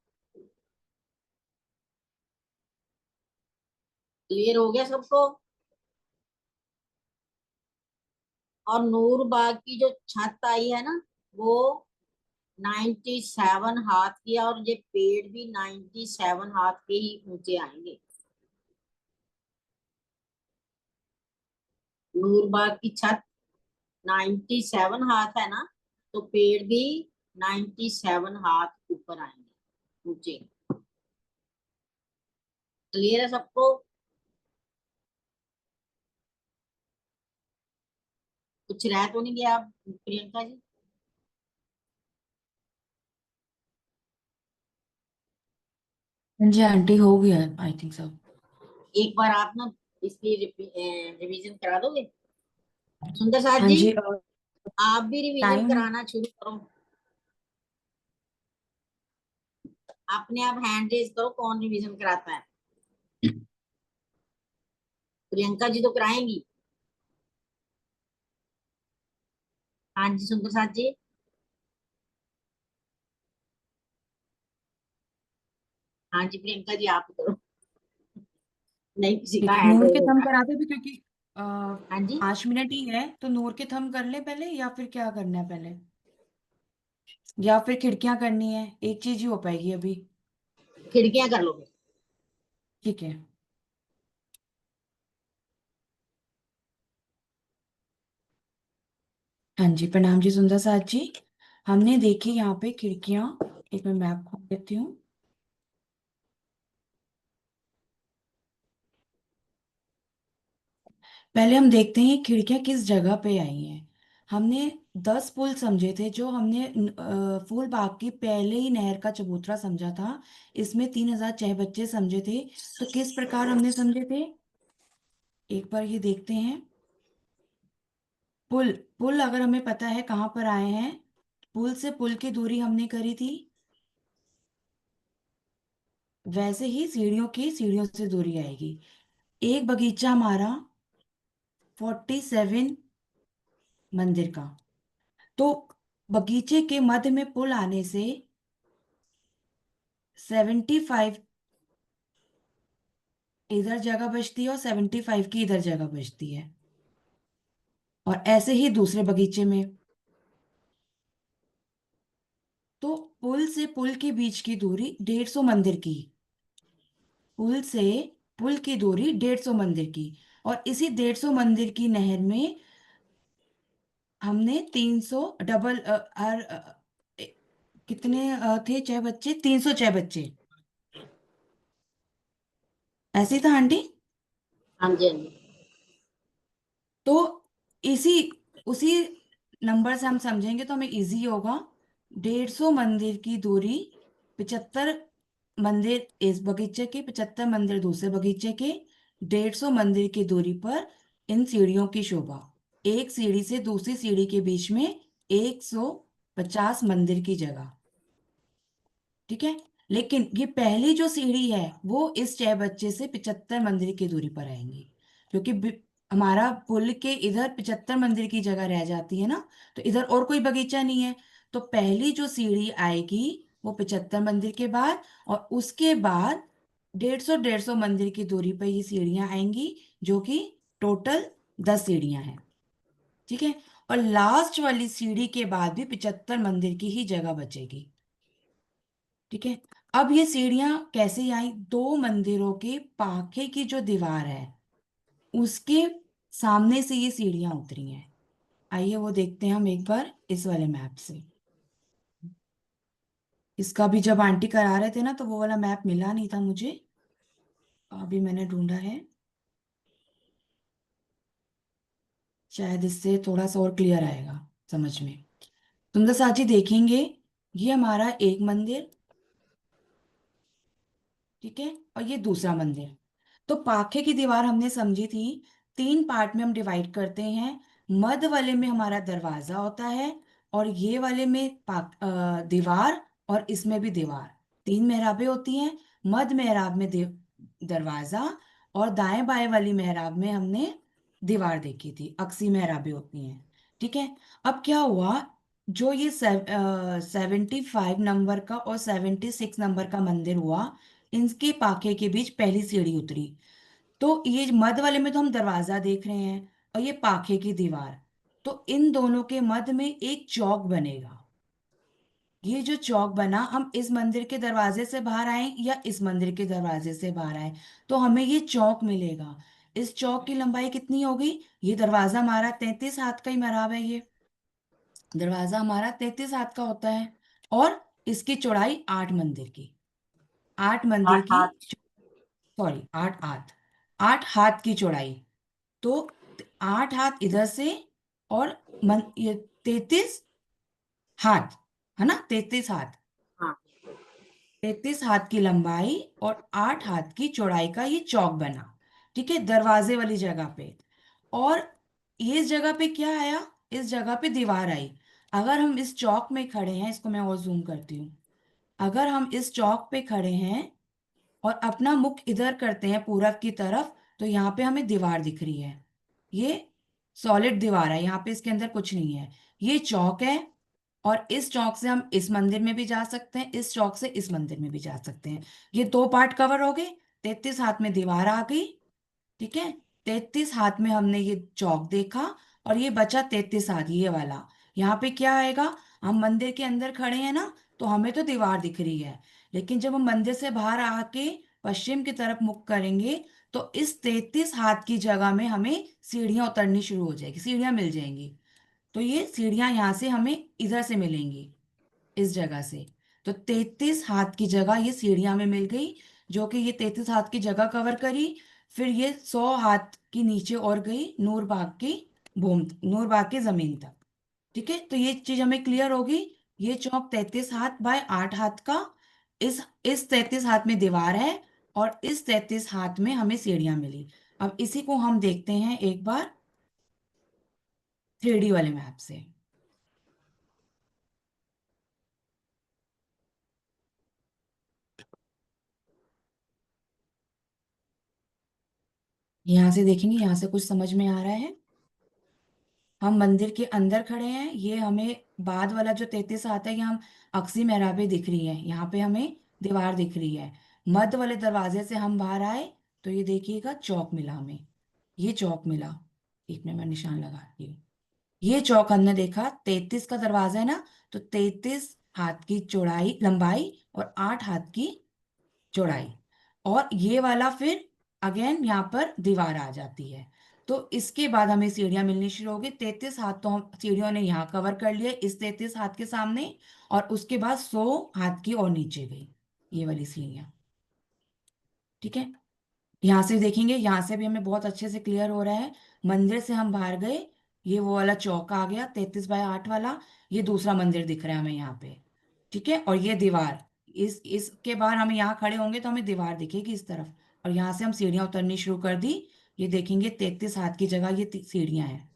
क्लियर हो गया सबको? और नूर बाग की जो छत आई है ना, वो 97 हाथ की है, और ये पेड़ भी 97 हाथ के ही ऊंचे आएंगे। नूरबाग की छत 97 हाथ है ना, तो पेड़ भी 97 हाथ ऊपर आएंगे ऊंचे। क्लियर है सबको? कुछ रह तो नहीं गया प्रियंका जी? हाँ जी आंटी, हो गया आई थिंक सब। एक बार आप ना इसकी रिवीजन करा दोगे? सुंदर साथ हाँ जी, जी। आप भी रिवीजन टाइम। कराना शुरू करो। अपने आप हैंड रेज करो, कौन रिवीजन कराता है? प्रियंका जी तो कराएंगी। हाँ जी सुंदर साथ जी। हाँ जी प्रियंका जी, आप करो। नहीं, किसी का ठीक है, हैंड नूर रेज के थम होगा। कराते भी क्योंकि हाँ जी, 5 मिनट ही है, तो नूर के थम कर ले पहले, या फिर क्या करना है पहले, या फिर खिड़कियां करनी है? एक चीज ही हो पाएगी अभी। खिड़कियां कर लोगे? ठीक है। हाँ जी, प्रणाम जी सुंदर साथ जी। हमने देखी यहाँ पे खिड़कियां। एक मैं मैप खोल देती हूँ। पहले हम देखते हैं खिड़कियां किस जगह पे आई हैं। हमने 10 पुल समझे थे, जो हमने फूल बाग की पहले ही नहर का चबूतरा समझा था। इसमें 3006 बच्चे समझे थे। तो किस प्रकार हमने समझे थे, एक बार ये देखते हैं। पुल पुल अगर हमें पता है कहाँ पर आए हैं, पुल से पुल की दूरी हमने करी थी, वैसे ही सीढ़ियों से दूरी आएगी। एक बगीचा हमारा 47 मंदिर का, तो बगीचे के मध्य में पुल आने से 75 इधर जगह बचती है और 75 की इधर जगह बचती है। और ऐसे ही दूसरे बगीचे में। तो पुल से पुल के बीच की दूरी 150 मंदिर की। पुल से पुल की दूरी 150 मंदिर की। और इसी 150 मंदिर की नहर में हमने 300 डबल कितने थे 6 बच्चे, 306 बच्चे। ऐसे ही था आंटी। हाँ जी, हाँ जी। तो इसी उसी नंबर से हम समझेंगे तो हमें इजी होगा। 150 मंदिर की दूरी, 75 मंदिर इस बगीचे के, 75 मंदिर दूसरे बगीचे के, 150 मंदिर की दूरी पर इन सीढ़ियों की शोभा। एक सीढ़ी से दूसरी सीढ़ी के बीच में 150 मंदिर की जगह। ठीक है। लेकिन ये पहली जो सीढ़ी है वो इस 6 बच्चे से 75 मंदिर की दूरी पर आएंगी, क्योंकि हमारा पुल के इधर 75 मंदिर की जगह रह जाती है ना, तो इधर और कोई बगीचा नहीं है। तो पहली जो सीढ़ी आएगी वो 75 मंदिर के बाद, और उसके बाद 150 मंदिर की दूरी पर ये सीढ़ियां आएंगी, जो कि टोटल 10 सीढ़ियां हैं। ठीक है। और लास्ट वाली सीढ़ी के बाद भी 75 मंदिर की ही जगह बचेगी। ठीक है। अब ये सीढ़ियां कैसे आई, 2 मंदिरों के पाखे की जो दीवार है उसके सामने से ये सीढ़ियां उतरी हैं। आइए वो देखते हैं हम एक बार इस वाले मैप से। इसका भी जब आंटी करा रहे थे ना, तो वो वाला मैप मिला नहीं था मुझे, अभी मैंने ढूंढा है। शायद इससे थोड़ा सा और क्लियर आएगा समझ में। सुंदर साची देखेंगे, ये हमारा एक मंदिर, ठीक है, और ये दूसरा मंदिर। तो पाखे की दीवार हमने समझी थी, 3 पार्ट में हम डिवाइड करते हैं। मध्य वाले में हमारा दरवाजा होता है, और ये वाले में दीवार, और इसमें भी दीवार। 3 मेहराबें होती हैं। मध्य मेहराब में दरवाजा, और दाएं बाएं वाली मेहराब में हमने दीवार देखी थी, अक्सी मेहराबें होती हैं। ठीक है। अब क्या हुआ, जो ये 75 नंबर का और 76 नंबर का मंदिर हुआ, इनके पाखे के बीच पहली सीढ़ी उतरी। तो ये मध्य वाले में तो हम दरवाजा देख रहे हैं, और ये पाखे की दीवार। तो इन दोनों के मध्य में एक चौक बनेगा। ये जो चौक बना, हम इस मंदिर के दरवाजे से बाहर आए या इस मंदिर के दरवाजे से बाहर आए, तो हमें ये चौक मिलेगा। इस चौक की लंबाई कितनी होगी? ये दरवाजा हमारा 33 हाथ का ही मराब है, ये दरवाजा हमारा 33 हाथ का होता है। और इसकी चौड़ाई 8 मंदिर की, 8 मंदिर 8 की, हाथ। सॉरी 8 हाथ, 8 हाथ की चौड़ाई। तो 8 हाथ इधर से, और ये 33 हाथ, है ना, 33 हाथ, हाँ 33 हाथ की लंबाई और 8 हाथ की चौड़ाई का ये चौक बना, ठीक है, दरवाजे वाली जगह पे। और ये इस जगह पे क्या आया? इस जगह पे दीवार आई। अगर हम इस चौक में खड़े हैं, इसको मैं और जूम करती हूँ, अगर हम इस चौक पे खड़े हैं और अपना मुख इधर करते हैं पूरब की तरफ, तो यहाँ पे हमें दीवार दिख रही है। ये सॉलिड दीवार है, यहाँ पे इसके अंदर कुछ नहीं है। ये चौक है, और इस चौक से हम इस मंदिर में भी जा सकते हैं, इस चौक से इस मंदिर में भी जा सकते हैं। ये 2 पार्ट कवर हो गए। 33 हाथ में दीवार आ गई, ठीक है, 33 हाथ में हमने ये चौक देखा, और ये बचा 33 हाथ ये वाला। यहाँ पे क्या आएगा? हम मंदिर के अंदर खड़े हैं ना, तो हमें तो दीवार दिख रही है, लेकिन जब हम मंदिर से बाहर आके पश्चिम की तरफ मुख करेंगे, तो इस 33 हाथ की जगह में हमें सीढ़ियां उतरनी शुरू हो जाएगी, सीढ़ियां मिल जाएंगी। तो ये सीढ़ियां यहाँ से हमें इधर से मिलेंगी, इस जगह से। तो 33 हाथ की जगह ये सीढ़ियां में मिल गई, जो कि ये 33 हाथ की जगह कवर करी। फिर ये 100 हाथ की नीचे और गई, नूरबाग की भूमि, नूरबाग की जमीन तक। ठीक है, तो ये चीज हमें क्लियर होगी। ये चौक 33 हाथ बाय 8 हाथ का, इस 33 हाथ में दीवार है, और इस 33 हाथ में हमें सीढ़ियां मिली। अब इसी को हम देखते हैं एक बार 3D वाले मैप से। यहाँ से देखेंगे, यहाँ से कुछ समझ में आ रहा है? हम मंदिर के अंदर खड़े हैं, ये हमें बाद वाला जो 33 आता है, ये हम अक्सी मेहराबें दिख रही है, यहाँ पे हमें दीवार दिख रही है। मध्य वाले दरवाजे से हम बाहर आए, तो ये देखिएगा चौक मिला हमें, ये चौक मिला। एक मिनट मैं निशान लगाती हूँ। ये चौक हमने देखा, 33 का दरवाजा है ना, तो 33 हाथ की चौड़ाई लंबाई और 8 हाथ की चौड़ाई। और ये वाला फिर अगेन यहाँ पर दीवार आ जाती है। तो इसके बाद हमें सीढ़ियां मिलनी शुरू होगी। 33 हाथ तो हम सीढ़ियों ने यहाँ कवर कर लिए, इस 33 हाथ के सामने, और उसके बाद 100 हाथ की और नीचे गई ये वाली सीढ़ियां। ठीक है, यहाँ से देखेंगे, यहाँ से भी हमें बहुत अच्छे से क्लियर हो रहा है। मंदिर से हम बाहर गए, ये वो वाला चौक आ गया 33 बाय 8 वाला, ये दूसरा मंदिर दिख रहा है हमें यहाँ पे। ठीक है, और ये दीवार, इसके बाद हम यहाँ खड़े होंगे तो हमें दीवार दिखेगी इस तरफ, और यहाँ से हम सीढ़ियाँ उतरनी शुरू कर दी। ये देखेंगे 33 हाथ की जगह ये सीढ़ियाँ हैं।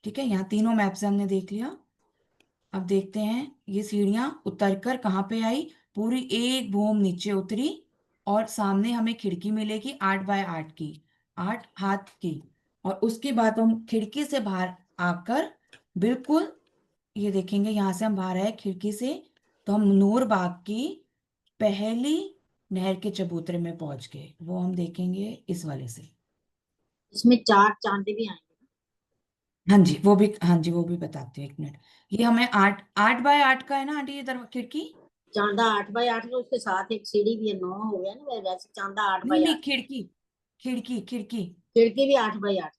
ठीक है, यहाँ तीनों मैप से हमने देख लिया। अब देखते हैं ये सीढ़ियां उतरकर कहाँ पे आई। पूरी एक भूम नीचे उतरी, और सामने हमें खिड़की मिलेगी 8 बाय 8 की, 8 हाथ की। और उसके बाद हम खिड़की से बाहर आकर बिल्कुल, ये देखेंगे यहाँ से हम बाहर आए खिड़की से, तो हम नूर बाग की पहली नहर के चबूतरे में पहुंच गए। वो हम देखेंगे इस वाले से। इसमें 4 चांदे भी आएंगे। हाँ जी, वो भी, हाँ जी, वो भी बताती हूँ, एक मिनट। ये हमें 8 8 बाय 8 का है ना आंटी, ये खिड़की। चांदा 8 बाय 8 का, उसके साथ एक सीढ़ी भी है, 9 हो गया ना वैसे, चांदा 8 नहीं बाय नहीं, 8। खिड़की, खिड़की खिड़की। खिड़की भी 8 बाय 8।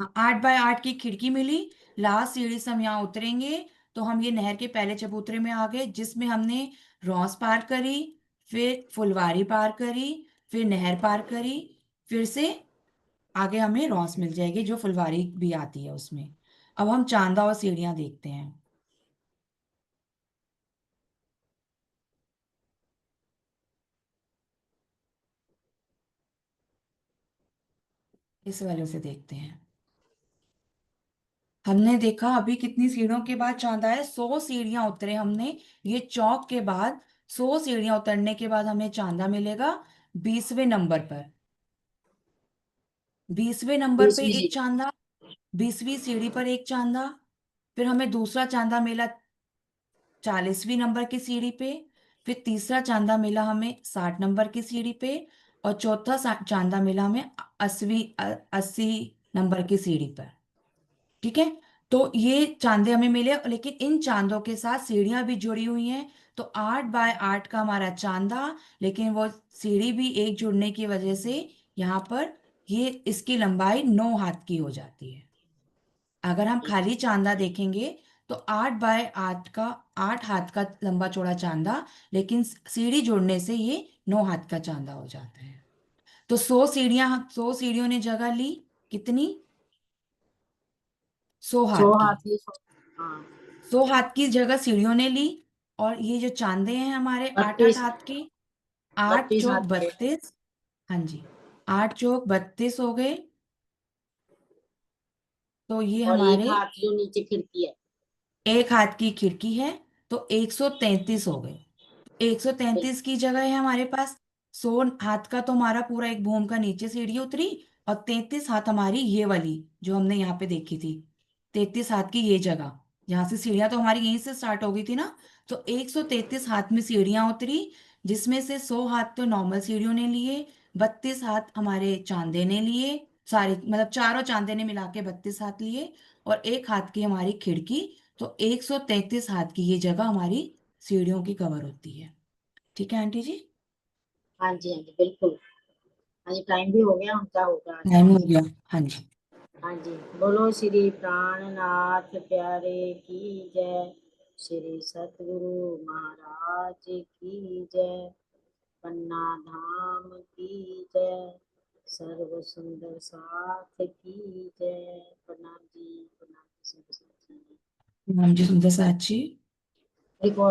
हाँ, 8 बाय 8 की खिड़की मिली। लास्ट सीढ़ी से हम यहाँ उतरेंगे, तो हम ये नहर के पहले चबूतरे में आ गए, जिसमें हमने रॉस पार करी, फिर फुलवारी पार करी, फिर नहर पार करी, फिर से आगे हमें रॉस मिल जाएगी, जो फुलवारी भी आती है उसमें। अब हम चांदा और सीढ़ियाँ देखते हैं इस वाले से देखते हैं। हमने देखा अभी कितनी सीढ़ियों के बाद चांदा है, 100 सीढ़ियां उतरे हमने। ये चौक के बाद 100 सीढ़ियां उतरने के बाद हमें चांदा मिलेगा 20वें नंबर पर। 20वें नंबर पे 20वीं एक सीढ़ी। चांदा, 20वीं सीढ़ी पर एक चांदा। फिर हमें दूसरा चांदा मिला 40वीं नंबर की सीढ़ी पे। फिर तीसरा चांदा मिला हमें 60 नंबर की सीढ़ी पे। और चौथा चांदा मिला हमें 80 नंबर की सीढ़ी पर। ठीक है, तो ये चांदे हमें मिले, लेकिन इन चांदों के साथ सीढ़ियां भी जुड़ी हुई हैं, तो 8 बाय 8 का हमारा चांदा, लेकिन वो सीढ़ी भी एक जुड़ने की वजह से यहाँ पर ये इसकी लंबाई 9 हाथ की हो जाती है। अगर हम खाली चांदा देखेंगे तो 8 बाय 8 का 8 हाथ का लंबा चौड़ा चांदा, लेकिन सीढ़ी जोड़ने से ये 9 हाथ का चांदा हो जाता है। तो 100 सीढ़ियों ने जगह ली, कितनी? 100 100 हाथ की। हाथ की 100, हाँ 100 हाथ की जगह सीढ़ियों ने ली। और ये जो चांदे हैं हमारे 8-8 32 हाथ के, 8 32 चौक हाथ के। 32। हाँ जी, 8 चौक 32 हो गए। तो ये और एक हमारे हाथ जो नीचे खिड़की है। 1 हाथ की खिड़की है, तो 133 हो गए। 133 की जगह है हमारे पास 100 हाथ का, तो हमारा पूरा एक भूम का नीचे सीढ़ी उतरी। और 33 हाथ हमारी ये वाली जो हमने यहाँ पे देखी थी, 33 हाथ की ये जगह, यहाँ से सीढ़ियां तो हमारी यहीं से स्टार्ट हो गई थी ना। तो 133 हाथ में सीढ़ियां उतरी, जिसमें से 100 हाथ तो नॉर्मल सीढ़ियों ने लिए, 32 हाथ हमारे चांदे ने लिए, सारे मतलब चारों चांदे ने मिला के 32 हाथ लिए, और 1 हाथ की हमारी खिड़की। तो 133 हाथ की ये जगह हमारी सीढ़ियों की कवर होती है। ठीक है आंटी जी? हाँ जी, हाँ जी, बिल्कुल। हाँ जी, टाइम भी हो गया, उनका होगा आज टाइम का। हो गया। हाँ जी। हाँ जी, बोलो श्री प्राणनाथ प्यारे की जय, श्री सतगुरु महाराज की जय, पन्ना धाम की जय, सर्व सुंदर साथ की जय। प्रणाम जी, प्रणाम जी, सुंदर साथ जी। नाम जी सुंदर साची। रिकॉर्ड